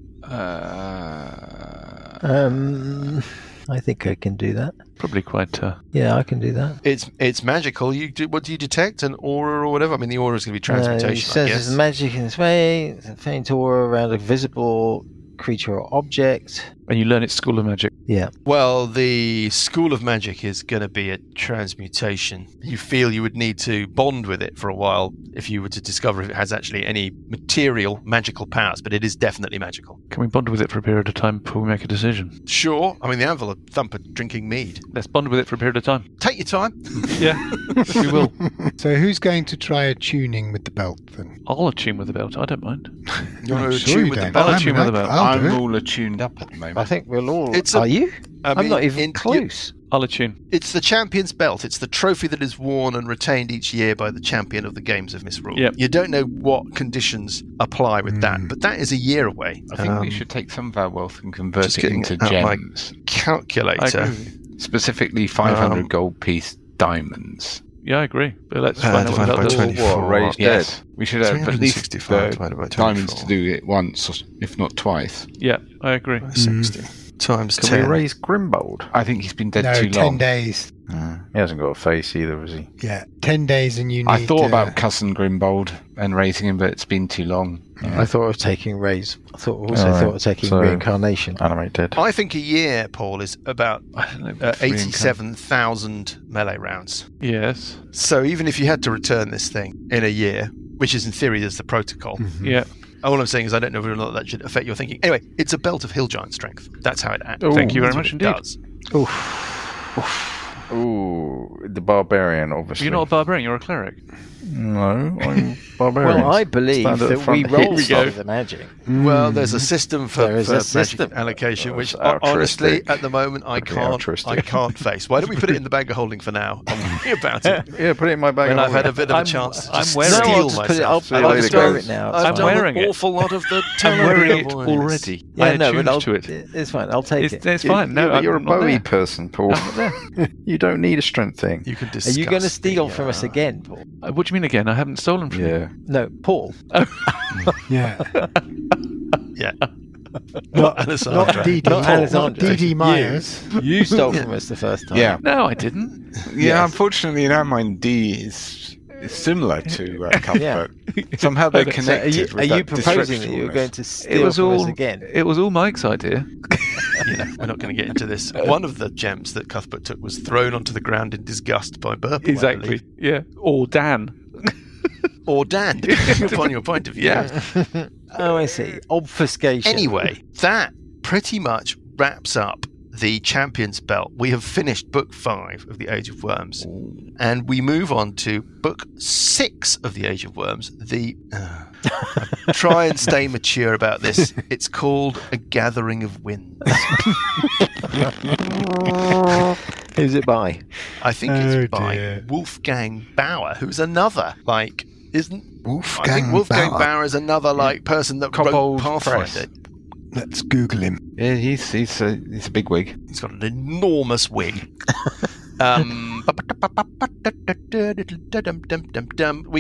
I think I can do that. Probably quite... Yeah, I can do that. It's magical. What do you detect? An aura or whatever? I mean, the aura is going to be transmutation, It says I guess. there's magic in this way. It's a faint aura around a visible creature or object. And you learn its school of magic. Yeah. Well, the school of magic is going to be a transmutation. You feel you would need to bond with it for a while if you were to discover if it has actually any material magical powers, but it is definitely magical. Can we bond with it for a period of time before we make a decision? Sure. I mean, the Anvil of Thump are drinking mead. Let's bond with it for a period of time. Take your time. Yeah, we will. So who's going to try a tuning with the belt then? I'll attune with the belt. I don't mind. You want to sure attune you with the don't. belt? I'll attune with the belt. I'll do I'm it. all attuned up at the moment. I think we'll all... It's a- Are you? I I'm mean, not even close. I'll attune. It's the champion's belt. It's the trophy that is worn and retained each year by the champion of the Games of Misrule. Yep. You don't know what conditions apply with that, but that is a year away. I think we should take some of our wealth and convert just it getting into out my gems. I calculator. agree. Specifically 500 gold piece diamonds. Yeah, I agree. But let's find out what divided the by belt does. 24. What, raised Yes. We should have at least 365 divided by 24. diamonds to do it once, or if not twice. Yeah, I agree. 60 times Can 10. we raise Grimbold? I think he's been dead No, too 10 long. days. He hasn't got a face either, has he? Yeah, 10 days and you need... I thought about cousin Grimbold and raising him, but it's been too long. I thought of taking Raise. I thought of taking so- Reincarnation. Animate dead. I think a year, Paul, is about I don't know. 87,000 melee rounds. Yes. So even if you had to return this thing in a year, which is in theory is the protocol, Yeah. all I'm saying is I don't know whether or not that should affect your thinking. Anyway, it's a belt of hill giant strength. That's how it acts. Thank you very That's what much it indeed. does. Ooh, the barbarian, obviously. You're not a barbarian, you're a cleric. No, I'm barbarian. Well, I believe Stand at the that front. we roll Here we some go. of the magic. Well, there's a system for, There is for a magic system. allocation, which That's honestly, altruistic. at the moment, I Pretty can't altruistic. face. Why don't we put it in the bag of holding for now? I'll worry about it Yeah, put it in my bag. when of I've had a holding. bit of a I'm- chance to I'm just wearing it. steal No, I'll just put it- I'll- myself. I'll later, just wear guys. it now. I've I'm done wearing an it. awful lot of the I'm wearing it boys. already. Yeah, I no, but attuned to it. it's fine. I'll take it. It's fine. No, but you're a I'm not Bowie there. person, Paul. I'm not there. You don't need a strength thing. You can Are discuss you going to steal the, from us again, Paul? What do you mean again? I haven't stolen from you. Yeah. No, Paul. Yeah. Yeah. Not Alessandra. DD. Not Alessandra. Not DD Myers. You stole from us the first time. Yeah. No, I didn't. Yeah, unfortunately, in our mind, D is similar to Cuthbert. Somehow they're Okay, so connected. Are you proposing that you're going to steal from us again? It was all Mike's idea. We're not going to get into this. One of the gems that Cuthbert took was thrown onto the ground in disgust by Burple. Exactly. Yeah. Or Dan. Or Dan, depending upon your point of view. Yeah. Oh, I see. Obfuscation. Anyway, that pretty much wraps up the Champion's Belt. We have finished Book 5 of the Age of Worms. And we move on to Book 6 of the Age of Worms. Try and stay mature about this. It's called A Gathering of Winds. Who's it by? I think it's by Wolfgang Bauer, who's another, isn't... I think Wolfgang Bauer is another, person that wrote Pathfinder. Let's Google him. Yeah, he's a big wig. He's got an enormous wig. We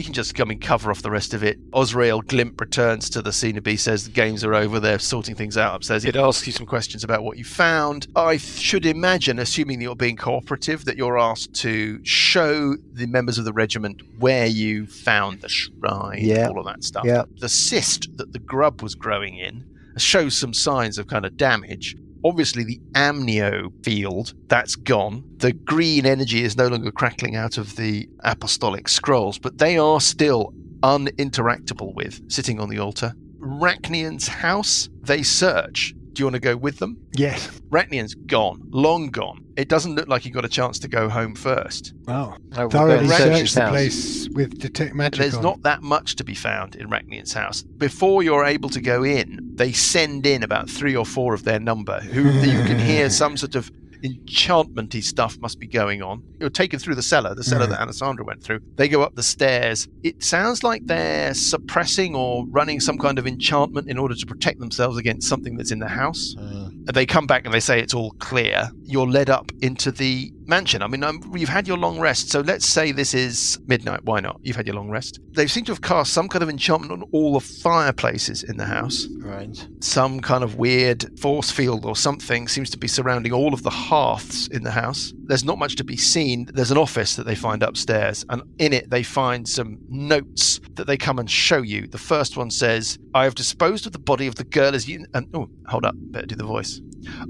can just cover off the rest of it. Osrael Glimp returns to the scene of B, says the games are over, they're sorting things out upstairs. It asks you some questions about what you found. I should imagine, assuming that you're being cooperative, that you're asked to show the members of the regiment where you found the shrine, all of that stuff. Yeah. The cyst that the grub was growing in shows some signs of kind of damage. Obviously, the amnio field, that's gone. The green energy is no longer crackling out of the apostolic scrolls, but they are still uninteractable with, sitting on the altar. Rachnian's house, they search. Do you want to go with them? Yes. Rachnian's gone, long gone. It doesn't look like you got a chance to go home first. Wow. I will Thoroughly go search searched his the house. place with Detect Magic There's on. not that much to be found in Rachnian's house. Before you're able to go in, they send in about 3 or 4 of their number, who you can hear some sort of enchantment-y stuff must be going on. You're taken through the cellar that Alessandra went through. They go up the stairs. It sounds like they're suppressing or running some kind of enchantment in order to protect themselves against something that's in the house. They come back and they say it's all clear. You're led up into the mansion. I mean, you've had your long rest, so let's say this is midnight. Why not? You've had your long rest. They seem to have cast some kind of enchantment on all the fireplaces in the house. Right. Some kind of weird force field or something seems to be surrounding all of the hearths in the house. There's not much to be seen. There's an office that they find upstairs, and in it they find some notes that they come and show you. The first one says, I have disposed of the body of the girl as you... hold up, better do the voice.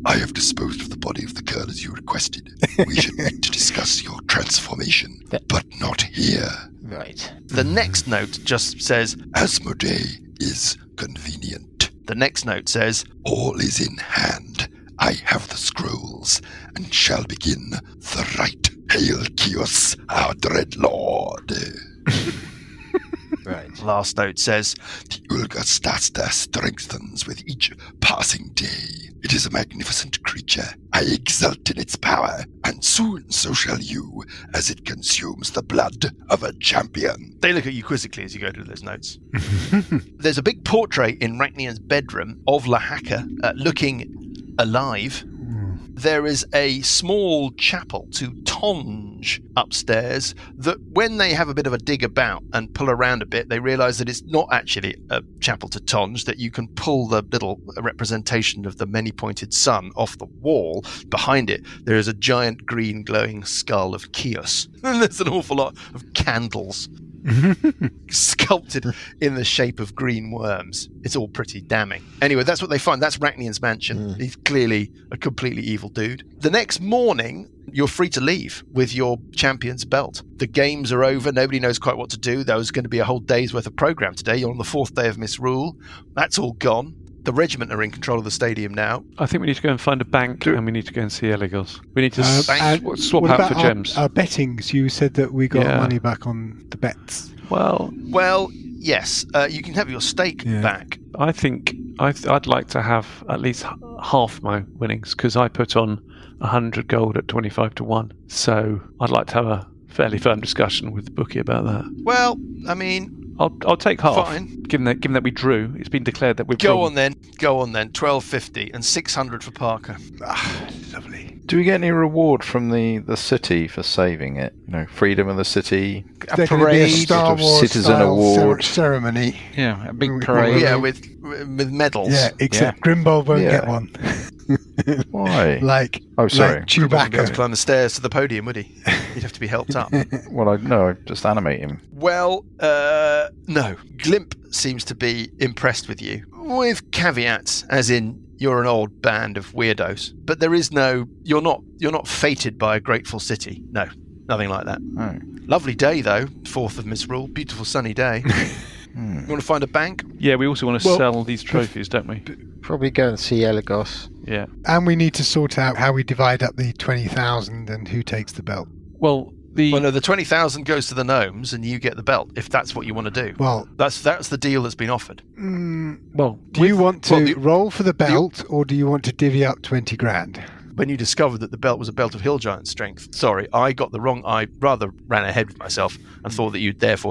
I have disposed of the body of the girl as you requested. We should meet to discuss your transformation, but not here. Right. The next note just says, Asmodee is convenient. The next note says, all is in hand. I have the scrolls, and shall begin the rite. Hail Kios, our dread lord. Right. Last note says, the Ulga Staster strengthens with each passing day. It is a magnificent creature. I exult in its power, and soon so shall you, as it consumes the blood of a champion. They look at you quizzically as you go through those notes. There's a big portrait in Rachnian's bedroom of Lahaka looking alive. There is a small chapel to Tonge upstairs that when they have a bit of a dig about and pull around a bit, they realise that it's not actually a chapel to Tonge, that you can pull the little representation of the many-pointed sun off the wall. Behind it, there is a giant green glowing skull of Kios. And there's an awful lot of candles sculpted in the shape of green worms. It's all pretty damning. Anyway, that's what they find. That's Rachnian's mansion. He's clearly a completely evil dude. The next morning, you're free to leave with your champion's belt. The games are over. Nobody knows quite what to do. There was going to be a whole day's worth of program today. You're on the 4th day of Misrule. That's all gone. The regiment are in control of the stadium now. I think we need to go and find a bank, and we need to go and see Eligos. We need to swap what out about for gems. Our bettings, you said that we got money back on the bets. Well, yes. You can have your stake back. I think I'd like to have at least half my winnings, because I put on 100 gold at 25 to 1. So I'd like to have a fairly firm discussion with the bookie about that. Well, I mean, I'll take half. Fine. Given that we drew, it's been declared that we've Go on then. 12.50 and 600 for Parker. Lovely. Do we get any reward from the city for saving it? Freedom of the city, There's going to be a parade, Star sort of Wars citizen style award. ceremony. Yeah, a big Well, parade. Yeah, with medals. Yeah, except Grimbold won't Yeah. get one. Why? Like sorry. like He wouldn't be able to Chewbacca. climb the stairs to the podium, would he? He'd have to be helped up. Well, I just animate him. Well, no. Glimp seems to be impressed with you, with caveats, as in you're an old band of weirdos. But there is no. You're not fated by a grateful city. No, nothing like that. Oh. Lovely day though. 4th of Misrule. Beautiful sunny day. You want to find a bank? Yeah, we also want to Well, sell these trophies, don't we? Probably go and see Elagos. Yeah. And we need to sort out how we divide up the 20,000 and who takes the belt. Well, Well, no, the 20,000 goes to the gnomes, and you get the belt if that's what you want to do. Well, That's the deal that's been offered. well, do you want to well, the- roll for the belt or do you want to divvy up 20 grand? When you discovered that the belt was a belt of hill giant strength, sorry, I got the wrong. I rather ran ahead with myself and thought that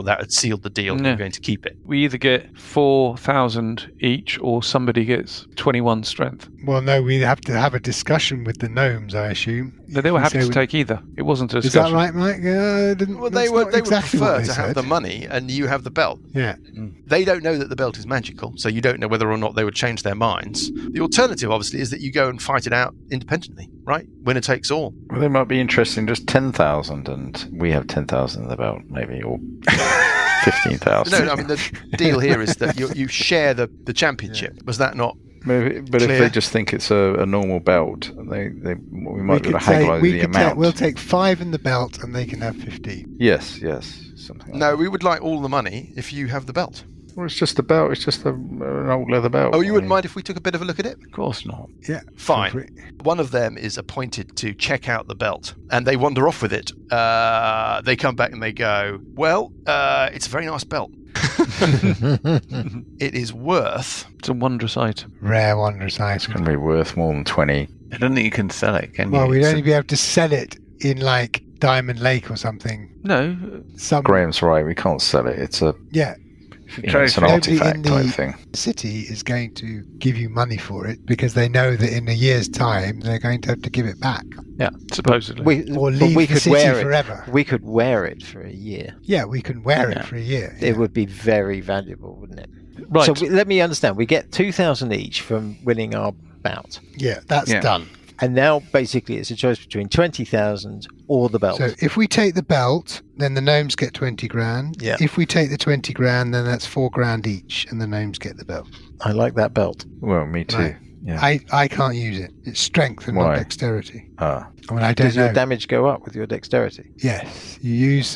that had sealed the deal and No. you're going to keep it. we either get 4,000 each, or somebody gets 21 strength. Well, no, we have to have a discussion with the gnomes, I assume. No, they were We happy say to we- take either. It wasn't a Is that discussion. right, Mike? Well, they would exactly prefer what they to have said. the money and you have the belt. Yeah. They don't know that the belt is magical, so you don't know whether or not they would change their minds. The alternative, obviously, is that you go and fight it out independently, right? Winner takes all. Well, they might be interested in just 10,000, and we have 10,000 in the belt, maybe, or 15,000. No, I mean, the deal here is that you share the championship. Was that not? But if Clear. they just think it's a normal belt, we might be able to say haggle over the amount. we'll take 5 in the belt and they can have 15. Yes, something like No, that. we would like all the money if you have the belt. Well, it's just a belt. It's just an old leather belt. Oh, you wouldn't mind if we took a bit of a look at it? Of course not. Yeah. Fine. feel free. One of them is appointed to check out the belt, and they wander off with it. They come back and they go, well, it's a very nice belt. It is worth... It's a wondrous item. Rare wondrous It's item. going to be worth more than 20. I don't think you can sell it, can you? Well, we'd It's only be able to sell it in like Diamond Lake or something. No, Some Graham's right. We can't sell it. It's a Yeah. it's an Nobody in artifact type the thing. city is going to give you money for it because they know that in a year's time they're going to have to give it back Yeah. supposedly. or But leave we the could city wear forever. it. We could wear it for a year. Yeah, we can wear Yeah. it for a year. It would be very valuable, wouldn't it? Right. So let me understand. We get 2,000 each from winning our bout. Yeah, that's Yeah. done. And now basically it's a choice between 20,000 or the belt. So if we take the belt, then the gnomes get 20 grand. Yeah. If we take the 20 grand, then that's 4 grand each, and the gnomes get the belt. I like that belt. Well, me too. Right. Yeah. I can't use it. It's strength and Why? not dexterity. Ah. I mean, I don't Does your know. damage go up with your dexterity? Yes,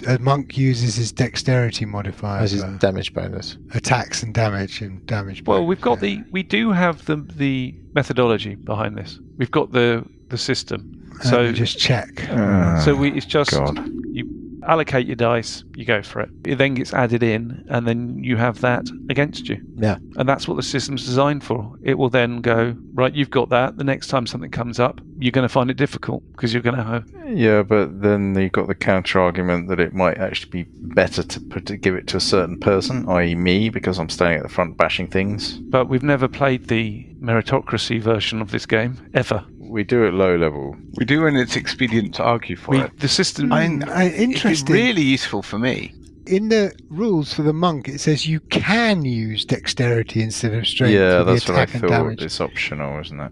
a monk uses his dexterity modifier As his for damage bonus. attacks and damage damage. Well, bonus, we've got yeah. we do have the methodology behind this. We've got the system. Let So me just check. it's just God. you allocate your dice, you go for it. It then gets added in, and then you have that against you. Yeah. And that's what the system's designed for. It will then go, right, you've got that. The next time something comes up, you're going to find it difficult because you're going to have... Yeah, but then you've got the counter argument that it might actually be better to give it to a certain person, i.e. me, because I'm standing at the front bashing things. But we've never played the meritocracy version of this game, ever. We do it low level. We do when it's expedient to argue for it. The system... It'd be Interesting. really useful for me. In the rules for the monk, it says you can use dexterity instead of strength. Yeah, for the that's what I attack and thought. damage. It's optional, isn't it?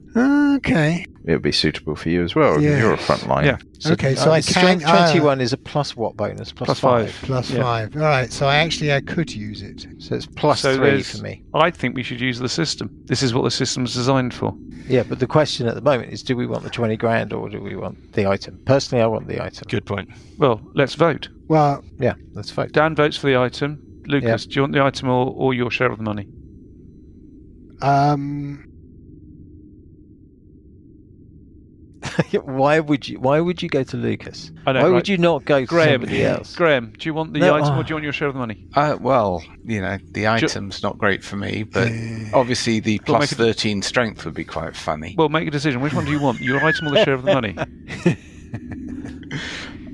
Okay. It would be suitable for you as well, because Yeah. you're a front line. Yeah. Okay, so I Strength can 21 is a plus what bonus? Plus 5. plus Yeah. 5. All right, so I could use it. So it's plus So 3 there's- for me. I think we should use the system. This is what the system's designed for. Yeah, but the question at the moment is, do we want the 20 grand or do we want the item? Personally, I want the item. Good point. Well, let's vote. Well, Yeah, let's vote. Dan votes for the item. Lucas, do you want the item or your share of the money? Why would you go to Lucas? I know, Why right. would you not go to Graham, somebody else? Graham, do you want the No, item oh. or do you want your share of the money? Well, the item's not great for me, but obviously the Well, plus make it- 13 strength would be quite funny. Well, make a decision. Which one do you want? Your item or the share of the money?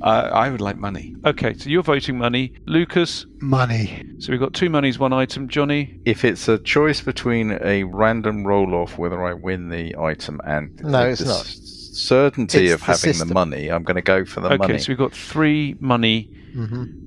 I would like money. Okay, so you're voting money. Lucas? Money. So we've got 2 monies, 1 item. Johnny? If it's a choice between a random roll-off, whether I win the item and No, it's not. certainty It's of the having system. the money, I'm going to go for the Okay, money. so we've got 3 money,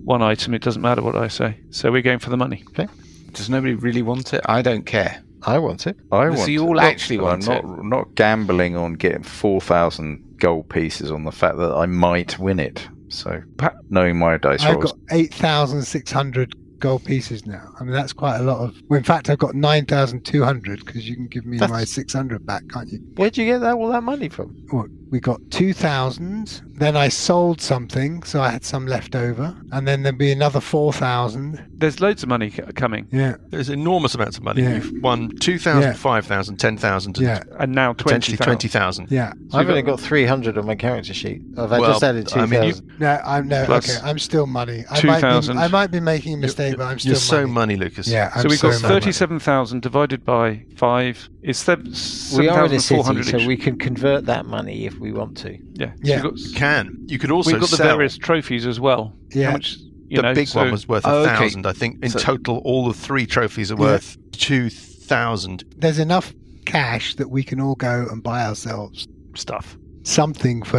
1 item. It doesn't matter what I say. So we're going for the money. Okay. Does nobody really want it? I don't care. I want it. I So want you all it. actually But want I'm not gambling on getting 4,000 gold pieces on the fact that I might win it. So, knowing my dice I've rolls. got 8,600 gold pieces now. I mean, that's quite a lot of. Well, in fact, I've got 9,200 because you can give me my 600 back, can't you? Where'd you get all that money from? Well, we got 2,000. Then I sold something, so I had some left over, and then there'd be another 4,000. There's loads of money coming. Yeah. There's enormous amounts of money. Yeah. You've won 2,000, Yeah. 5,000, 10,000, and Yeah. And now potentially 20,000. 20,000. Yeah. I've only got 300 on my character sheet. I've Well, just added 2,000. I mean, Okay. I'm still money. 2,000. I might be making a mistake, but I'm still You're so money. money, Lucas. Yeah. So I'm we've got so money. 37,000 divided by 5 is we are in a city, 7,400 so each. we can convert that money if we want to. Yeah. Yeah. So You could also we've got the sell. various trophies as well. Yeah. How much? The big one was worth 1,000. I think in So- total, all the 3 trophies are Yeah. worth 2,000 There's enough cash that we can all go and buy ourselves stuff. something for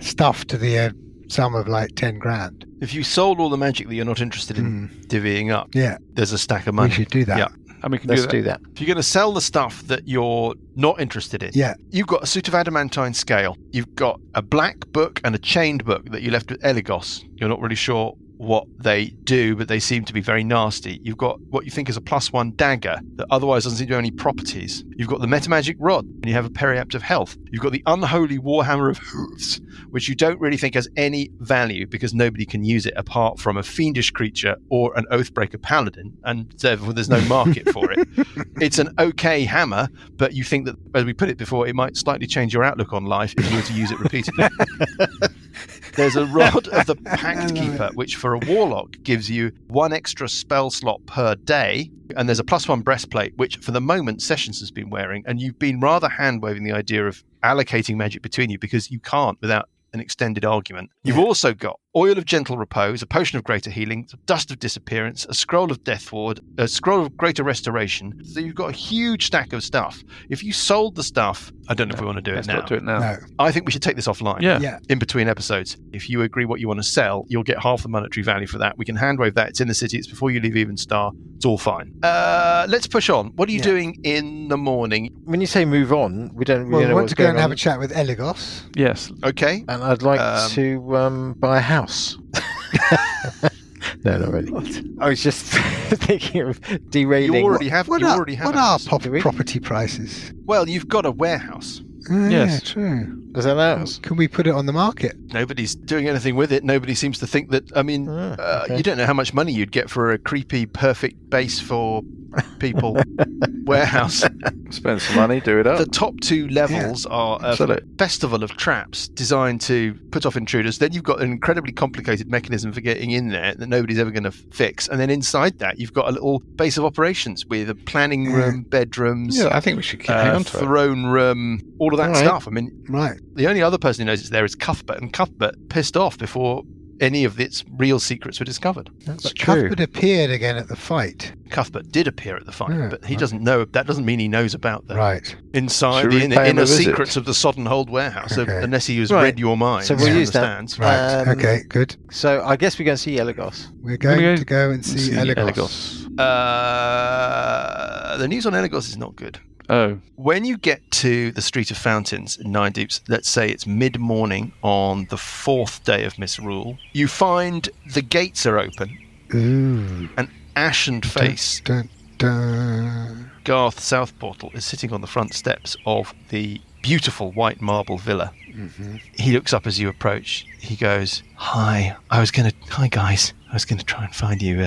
stuff to the sum of like 10 grand. If you sold all the magic that you're not interested in divvying up, Yeah. there's a stack of money. We should do that. Yeah. And we can Let's do that. do that. If you're going to sell the stuff that you're not interested in, Yeah. you've got a suit of adamantine scale, you've got a black book and a chained book that you left with Eligos. You're not really sure what they do, but they seem to be very nasty. You've got what you think is a +1 dagger that otherwise doesn't seem to have any properties. You've got the metamagic rod, and you have a periapt of health. You've got the unholy warhammer of hooves, which you don't really think has any value because nobody can use it apart from a fiendish creature or an oathbreaker paladin, and therefore there's no market for it. It's an okay hammer, but you think that, as we put it before, it might slightly change your outlook on life if you were to use it repeatedly. There's a rod of the Pact Keeper, which for a warlock gives you 1 extra spell slot per day. And there's a +1 breastplate, which for the moment Sessions has been wearing. And you've been rather hand-waving the idea of allocating magic between you because you can't without an extended argument. You've also got Oil of Gentle Repose, a Potion of Greater Healing, Dust of Disappearance, a Scroll of Deathward, a Scroll of Greater Restoration. So you've got a huge stack of stuff. If you sold the stuff, I don't know if we want to do it Let's now. not do it now. No. I think we should take this offline. Yeah. Yeah. In between episodes. If you agree what you want to sell, you'll get half the monetary value for that. We can handwave that. It's in the city. It's before you leave Evenstar. It's all fine. Let's push on. What are you doing in the morning? When you say move on, we don't Well, really we know want what's to go going and have on. a chat with Eligos. Yes. Okay. And I'd like to buy a house. No, not really. I was just thinking of derailing. You already have. What You are, already have. what a are house. property prices? Well, you've got a warehouse. Yes. Yeah, true. Is that a house? Can we put it on the market? Nobody's doing anything with it. Nobody seems to think that. I mean, okay. you don't know how much money you'd get for a creepy, perfect base for people warehouse. Spend some money, do it up. The top 2 levels are a Sell it. festival of traps designed to put off intruders. Then you've got an incredibly complicated mechanism for getting in there that nobody's ever going to fix. And then inside that, you've got a little base of operations with a planning room, bedrooms, Yeah, I think we should keep hang on to it. throne room, all of that All right. stuff. I mean, Right. the only other person who knows it's there is Cuthbert, and Cuthbert pissed off before any of its real secrets were discovered. That's But true. Cuthbert appeared again at the fight. Cuthbert did appear at the fight, Yeah, but he right. doesn't know. That doesn't mean he knows about the Right. inside Should the we inner, pay him a inner visit? secrets of the sodden hold warehouse, Okay. unless he has Right. read your mind. So we'll and use that. understands. Right. Okay, good. So I guess we're going to see Eligos. We're going go to go and see Eligos. Eligos. The news on Eligos is not good. Oh. When you get to the Street of Fountains in Nine Deeps, let's say it's mid-morning on the 4th day of Misrule, you find the gates are open. Ooh. An ashen face, Dun, dun. Garth Southportal, is sitting on the front steps of the beautiful white marble villa. Mm-hmm. He looks up as you approach. He goes, Hi guys. I was going to try and find you,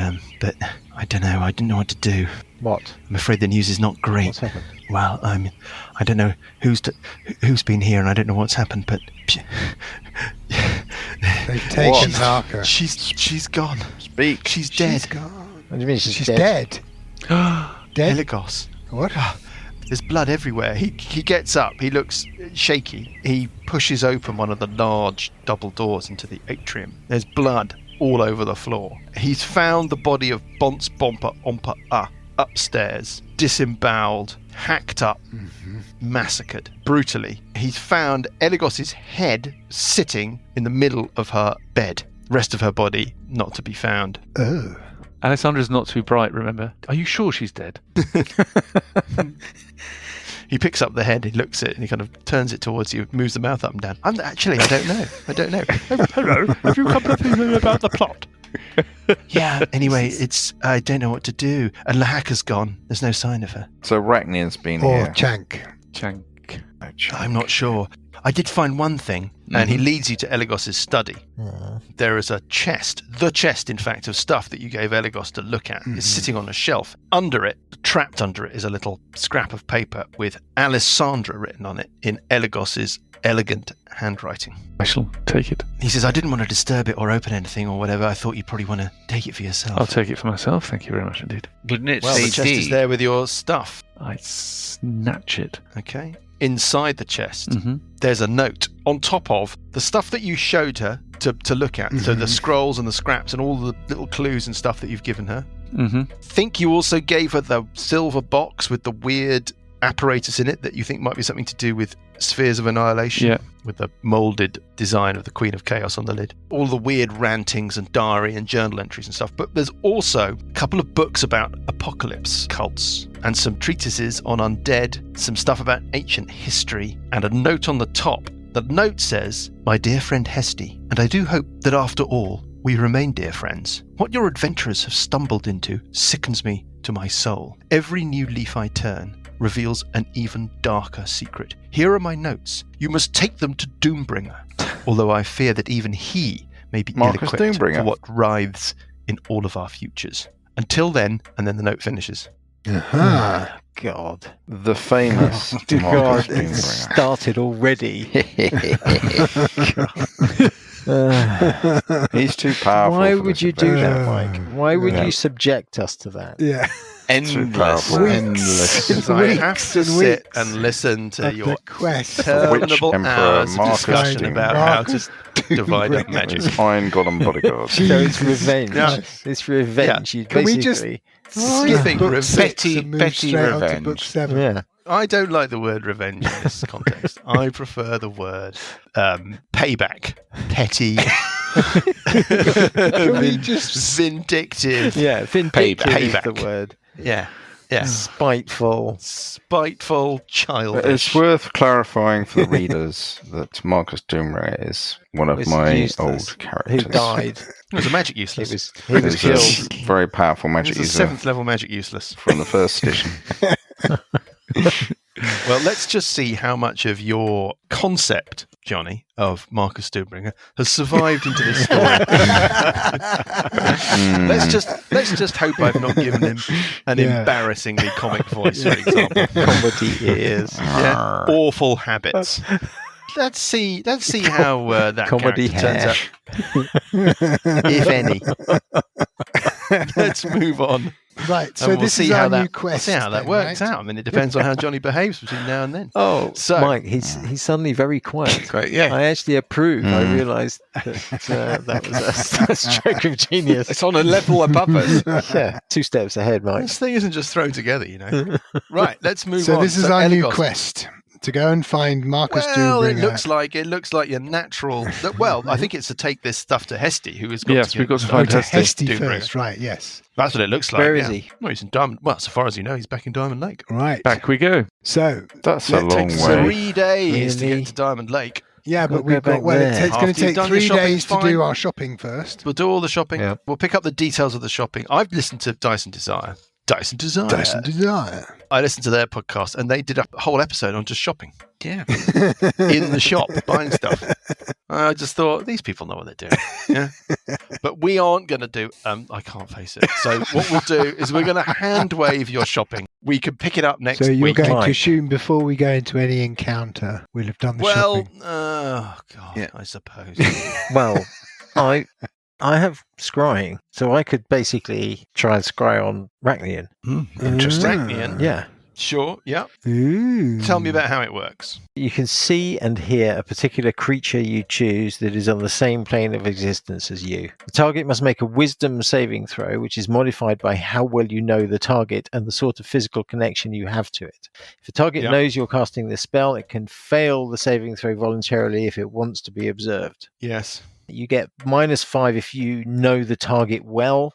but I don't know. I didn't know what to do. What? I'm afraid the news is not great. What's happened? Well, I don't know who's been here, and I don't know what's happened, but They've taken What? Narka. she's gone. Speak. She's dead. She's gone. What do you mean she's She's dead? dead. Dead? Eligos. What? There's blood everywhere. He gets up. He looks shaky. He pushes open one of the large double doors into the atrium. There's blood all over the floor. He's found the body of Bonce Bomper Omper upstairs, disemboweled, hacked up, massacred brutally. He's found Eligos's head sitting in the middle of her bed. Rest of her body not to be found. Oh. Alessandra's not too bright, remember? Are you sure she's dead? He picks up the head, he looks at it, and he kind of turns it towards you, moves the mouth up and down. I don't know. Hello, have you come to think about the plot? Yeah, anyway, I don't know what to do. And Lahaka's gone. There's no sign of her. So Rachnian's been Or here. Chank. I'm not sure. I did find one thing, and he leads you to Eligos's study. There is a chest, the chest, in fact, of stuff that you gave Eligos to look at. It's sitting on a shelf. Under it, trapped under it, is a little scrap of paper with Alessandra written on it in Eligos's elegant handwriting. I shall take it. He says, I didn't want to disturb it or open anything or whatever. I thought you'd probably want to take it for yourself. I'll take it for myself. Thank you very much indeed. Wouldn't it Well, say the chest is there with your stuff. I snatch it. Okay. Inside the chest, there's a note on top of the stuff that you showed her to look at. So the scrolls and the scraps and all the little clues and stuff that you've given her. Think you also gave her the silver box with the weird apparatus in it that you think might be something to do with spheres of annihilation. Yeah. With the moulded design of the Queen of Chaos on the lid. All the weird rantings and diary and journal entries and stuff. But there's also a couple of books about apocalypse cults and some treatises on undead, some stuff about ancient history, and a note on the top. The note says, "My dear friend Hesty, and I do hope that after all, we remain dear friends. What your adventurers have stumbled into sickens me to my soul. Every new leaf I turn reveals an even darker secret. Here are my notes. You must take them to Doombringer, although I fear that even he may be Marcus ill-equipped Doombringer. for what writhes in all of our futures. Until then," and then the note finishes. God. The famous God, Marcus it Doombringer. started already. He's too powerful. Why for would this you do adventure. that, Mike? Why would Yeah. you subject us to that? Yeah. Endless. Because I have to and sit weeks and listen to of your the quest. interminable Emperor hours of Marcus discussion Doombringer. about how to divide up Doombringer. magic. Fine God and bodyguard. So it's revenge. Yeah. It's revenge. You Can we just basically. Skipping book revenge. 6 and move petty straight on to revenge. book 7. Yeah. I don't like the word revenge in this context. I prefer the word payback, petty, Can we just vindictive. Yeah. Vindictive is Payback. the word. Yeah. Spiteful. Spiteful, But childish. it's worth clarifying for the readers that Marcus Doombringer is one of Was my useless. old characters. Who died. It was a magic He useless. was He's a killed. very powerful It magic was a user 7th level magic useless. from the first edition. Well, let's just see how much of your concept, Johnny, of Marcus Doombringer has survived into this story. Let's just hope I've not given him an embarrassingly comic voice, for example. Comedy ears. Yeah. Awful habits. Let's see how that Comedy character turns out, if any. Let's move on. Right, so And we'll this see is how our that new quest. see how that then, works right? out. I mean, it depends on how Johnny behaves between now and then. Oh, So- Mike, he's suddenly very quiet. Great, yeah. I actually approve. I realised that that was a stroke of genius. It's on a level above us. Yeah, 2 steps ahead, Mike. This thing isn't just thrown together, you know. Right, let's move So on. this is our new Eligos. quest to go and find Marcus Well, it Doombringer. looks like your natural. Well, I think it's to take this stuff to Hesty, who has got Yes, to we've got to Oh, find to Hesty. Hesty Doombringer. first, right? Yes. That's what it looks like. Where is yeah. he? Well, he's in Diamond. Well, so far as you know, he's back in Diamond Lake. Right. Back we go. So That's a It long takes way. 3 days to Really? get to Diamond Lake. yeah, Gotta but we've go got. back Well, there. it's going After to you've take done your 3 shopping, days to fine. do our shopping first. We'll do all the shopping. Yeah. We'll pick up the details of the shopping. I've listened to Dyson Desire. Dyson Desire. Dyson Desire. I listened to their podcast, and they did a whole episode on just shopping Yeah. in the shop, buying stuff. I just thought these people know what they're doing. Yeah, but we aren't going to do. I can't face it. So what we'll do is we're going to hand wave your shopping. We can pick it up next So you're week. going to Mike. assume before we go into any encounter, we'll have done the Well, shopping. oh god, Yeah. I suppose. Well, I have scrying, so I could basically try and scry on Rachnian. Interesting. Ah. Yeah. Sure, yeah. Ooh. Tell me about how it works. You can see and hear a particular creature you choose that is on the same plane of existence as you. The target must make a wisdom saving throw, which is modified by how well you know the target and the sort of physical connection you have to it. If the target knows you're casting this spell, it can fail the saving throw voluntarily if it wants to be observed. Yes. You get -5 if you know the target well,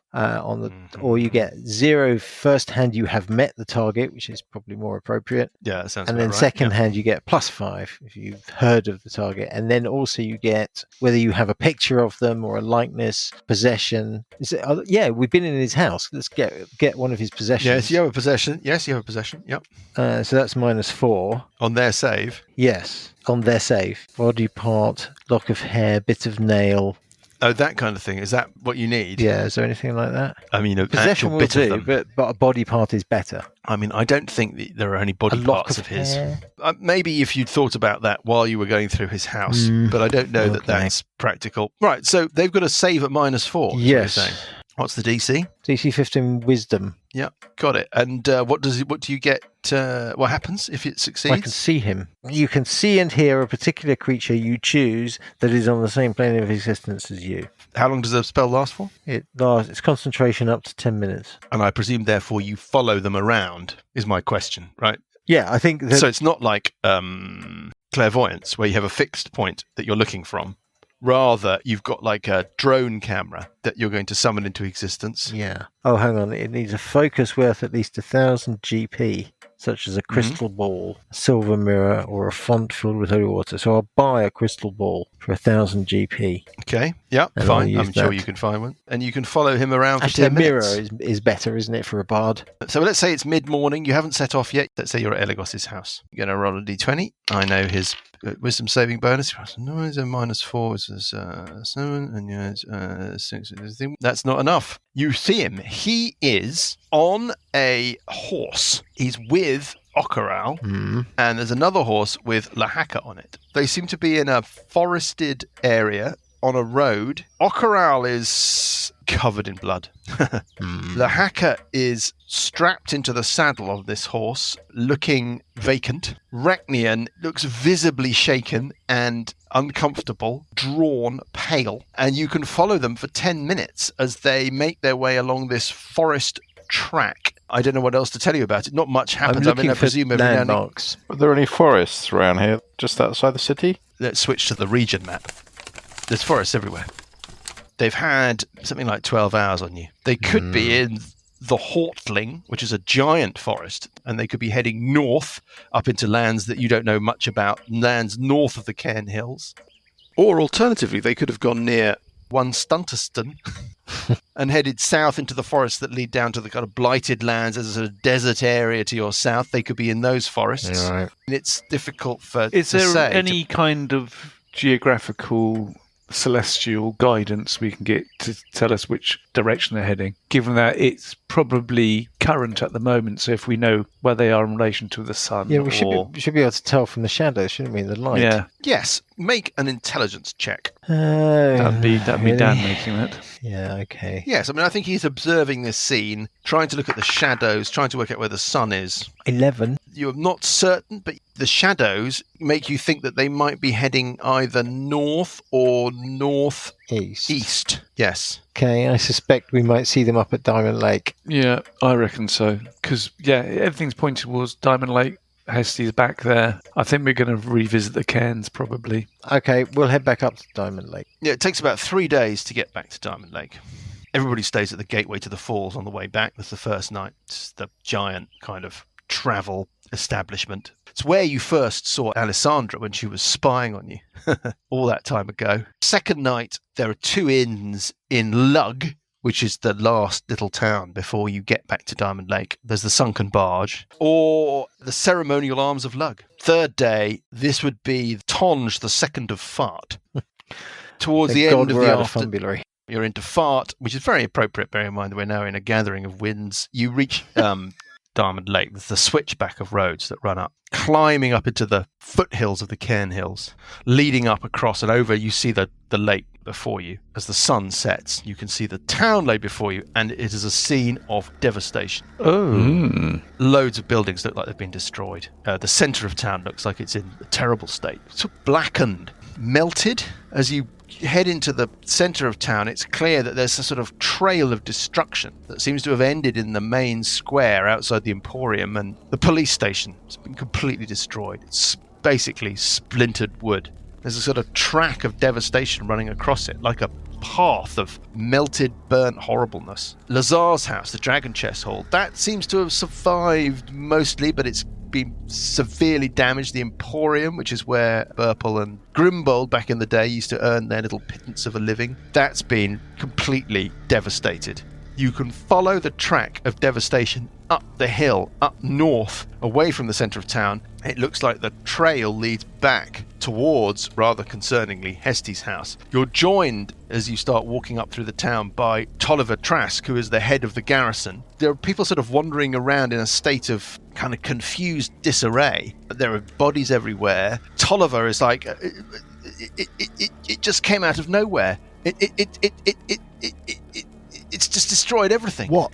or you get 0 first hand you have met the target, which is probably more appropriate. Yeah, that sounds and about then right. second hand you get +5 if you've heard of the target, and then also you get whether you have a picture of them or a likeness, possession. We've been in his house. Let's get one of his possessions. Yes, you have a possession. Yep. So that's -4 on their save. Yes, on their save. Body part, lock of hair, bit of nail. Oh, that kind of thing. Is that what you need? Yeah, is there anything like that? I mean, possession will bit do, of them. but a body part is better. I mean, I don't think that there are any body parts of his. Hair. Maybe if you'd thought about that while you were going through his house, but I don't know that that's practical. Right, so they've got a save at -4. Yes. What's the DC? DC 15 Wisdom. Yeah, got it. And what do you get? What happens if it succeeds? I can see him. You can see and hear a particular creature you choose that is on the same plane of existence as you. How long does the spell last for? It's concentration up to 10 minutes. And I presume, therefore, you follow them around, is my question, right? Yeah, I think so. It's not like clairvoyance, where you have a fixed point that you're looking from. Rather, you've got like a drone camera that you're going to summon into existence. Yeah. Oh, hang on. It needs a focus worth at least 1,000 GP, such as a crystal ball, a silver mirror, or a font filled with holy water. So I'll buy a crystal ball for 1,000 GP. Okay. Yeah, and fine. I'm sure you can find one. And you can follow him around for 10 Actually, minutes. a mirror is better, isn't it, for a bard? So let's say it's mid-morning. You haven't set off yet. Let's say you're at Eligos's house. You're going to roll a d20. I know his wisdom saving bonus. No, it's a -4. It's 7, and yeah, 6. That's not enough. You see him. He is on a horse. He's with Okaral, and there's another horse with Lahaka on it. They seem to be in a forested area on a road. Okaral is covered in blood. Lahaka is strapped into the saddle of this horse, looking vacant. Rachnian looks visibly shaken and uncomfortable, drawn, pale, and you can follow them for 10 minutes as they make their way along this forest track. I don't know what else to tell you about it. Not much happens. I presume every now and then. Are there any forests around here, just outside the city? Let's switch to the region map. There's forests everywhere. They've had something like 12 hours on you. They could be in the Hortling, which is a giant forest, and they could be heading north up into lands that you don't know much about, lands north of the Cairn Hills. Or alternatively, they could have gone near one Stunterston and headed south into the forests that lead down to the kind of blighted lands as a sort of desert area to your south. They could be in those forests. Right. And it's difficult to Is there say. any kind of geographical celestial guidance we can get to tell us which direction they're heading, given that it's probably current at the moment, so if we know where they are in relation to the sun? Yeah, we should be able to tell from the shadows, shouldn't we, in the light? Yeah. Yes, make an intelligence check. That'd be really? Dan making it. Yeah, okay. Yes, I mean, I think he's observing this scene, trying to look at the shadows, trying to work out where the sun is. 11. You're not certain, but the shadows make you think that they might be heading either north or northeast. Yes. Okay, I suspect we might see them up at Diamond Lake. Yeah, I reckon so. Because, everything's pointing towards Diamond Lake. Hesty's back there. I think we're going to revisit the cairns, probably. Okay, we'll head back up to Diamond Lake. Yeah, it takes about 3 days to get back to Diamond Lake. Everybody stays at the gateway to the falls on the way back. That's the first night. It's the giant kind of travel establishment. It's where you first saw Alessandra when she was spying on you all that time ago. Second night, there are 2 inns in Lug, which is the last little town before you get back to Diamond Lake. There's the Sunken Barge, or the Ceremonial Arms of Lug. Third day, this would be Tonge, the second of Fart. Towards the end of the afternoon, you're into Fart, which is very appropriate, bearing in mind that we're now in a gathering of winds. You reach Diamond Lake. There's the switchback of roads that run up, climbing up into the foothills of the Cairn Hills, leading up across and over. You see the lake before you. As the sun sets, you can see the town lay before you, and it is a scene of devastation. Loads of buildings look like they've been destroyed. The centre of town looks like it's in a terrible state. It's blackened, melted. As you head into the centre of town, it's clear that there's a sort of trail of destruction that seems to have ended in the main square outside the Emporium, and the police station has been completely destroyed. It's basically splintered wood. There's a sort of track of devastation running across it, like a path of melted, burnt horribleness. Lazar's house, the Dragon Chess Hall, that seems to have survived mostly, but it's been severely damaged. The Emporium, which is where Burple and Grimbold back in the day used to earn their little pittance of a living, that's been completely devastated. You can follow the track of devastation up the hill, up north, away from the centre of town. It looks like the trail leads back towards, rather concerningly, Hesty's house. You're joined, as you start walking up through the town, by Tolliver Trask, who is the head of the garrison. There are people sort of wandering around in a state of kind of confused disarray. There are bodies everywhere. Tolliver is like, it just came out of nowhere. It's just destroyed everything. What?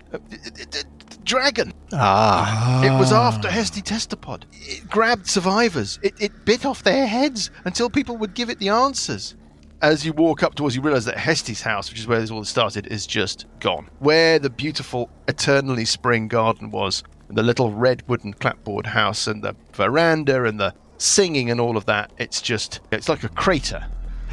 Dragon. It was after Hesty Testapod. It grabbed survivors. It bit off their heads until people would give it the answers. As you walk up towards, you realise that Hesty's house, which is where this all started, is just gone. Where the beautiful eternally spring garden was, and the little red wooden clapboard house, and the veranda, and the singing and all of that, it's like a crater.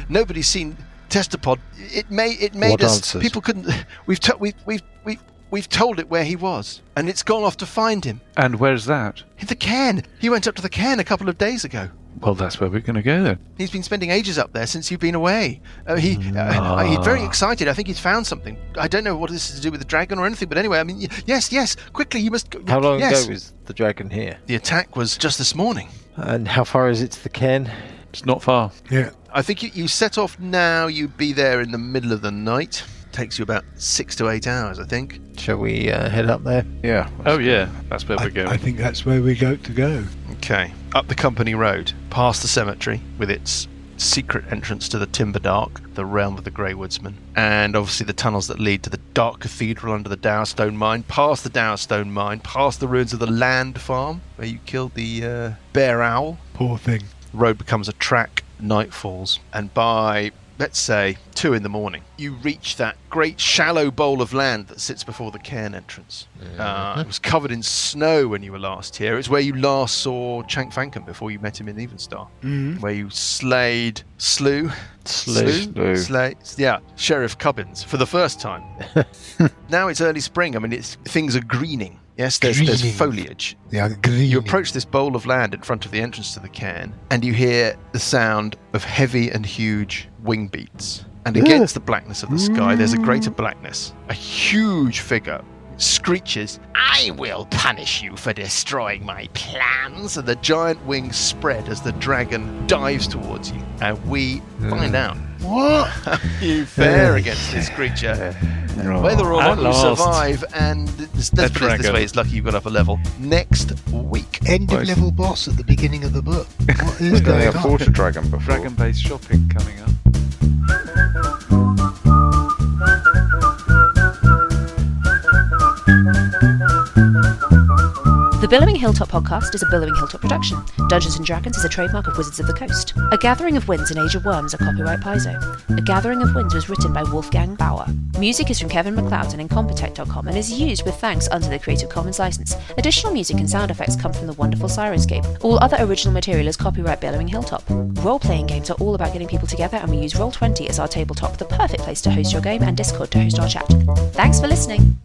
Nobody's seen Testapod. It made us answers? People couldn't. We've told it where he was, and it's gone off to find him. And where's that? In the cairn. He went up to the cairn a couple of days ago. Well, that's where we're going to go then. He's been spending ages up there since you've been away. He's very excited. I think he's found something. I don't know what this is to do with the dragon or anything, but anyway, I mean, yes, quickly, you must go. How long ago was the dragon here? The attack was just this morning. And how far is it to the cairn? It's not far. Yeah. I think you set off now, you'd be there in the middle of the night. Takes you about 6 to 8 hours, I think. Shall we head up there? Yeah. Oh, yeah. That's where we're going. I think that's where we got to go. Okay. Up the company road, past the cemetery, with its secret entrance to the Timberdark, the realm of the Grey Woodsman, and obviously the tunnels that lead to the Dark Cathedral under the Dowerstone Mine, past the Dowerstone Mine, past the ruins of the Land Farm, where you killed the bear owl. Poor thing. The road becomes a track, night falls, and by, let's say, 2 in the morning, you reach that great shallow bowl of land that sits before the cairn entrance. It was covered in snow when you were last here. It's where you last saw Chank Fankum before you met him in Evenstar, where you slew Sheriff Cubbins for the first time. Now it's early spring. I mean, things are greening. Yes, there's foliage. They are green. You approach this bowl of land in front of the entrance to the cairn, and you hear the sound of heavy and huge wing beats. And against the blackness of the sky, there's a greater blackness. A huge figure screeches, "I will punish you for destroying my plans!" And the giant wings spread as the dragon dives towards you. And we find out what you fare against this creature. Whether or not you survive, and let's put it this way, it's lucky you got up a level, next week. End of level boss at the beginning of the book. What is going on? I fought a dragon before. Dragon-based shopping coming up. The Billowing Hilltop podcast is a Billowing Hilltop production. Dungeons & Dragons is a trademark of Wizards of the Coast. A Gathering of Winds and Age of Worms are copyright Paizo. A Gathering of Winds was written by Wolfgang Bauer. Music is from Kevin MacLeod and Incompetech.com and is used with thanks under the Creative Commons license. Additional music and sound effects come from the wonderful Sirenscape. All other original material is copyright Billowing Hilltop. Role-playing games are all about getting people together, and we use Roll20 as our tabletop, the perfect place to host your game, and Discord to host our chat. Thanks for listening.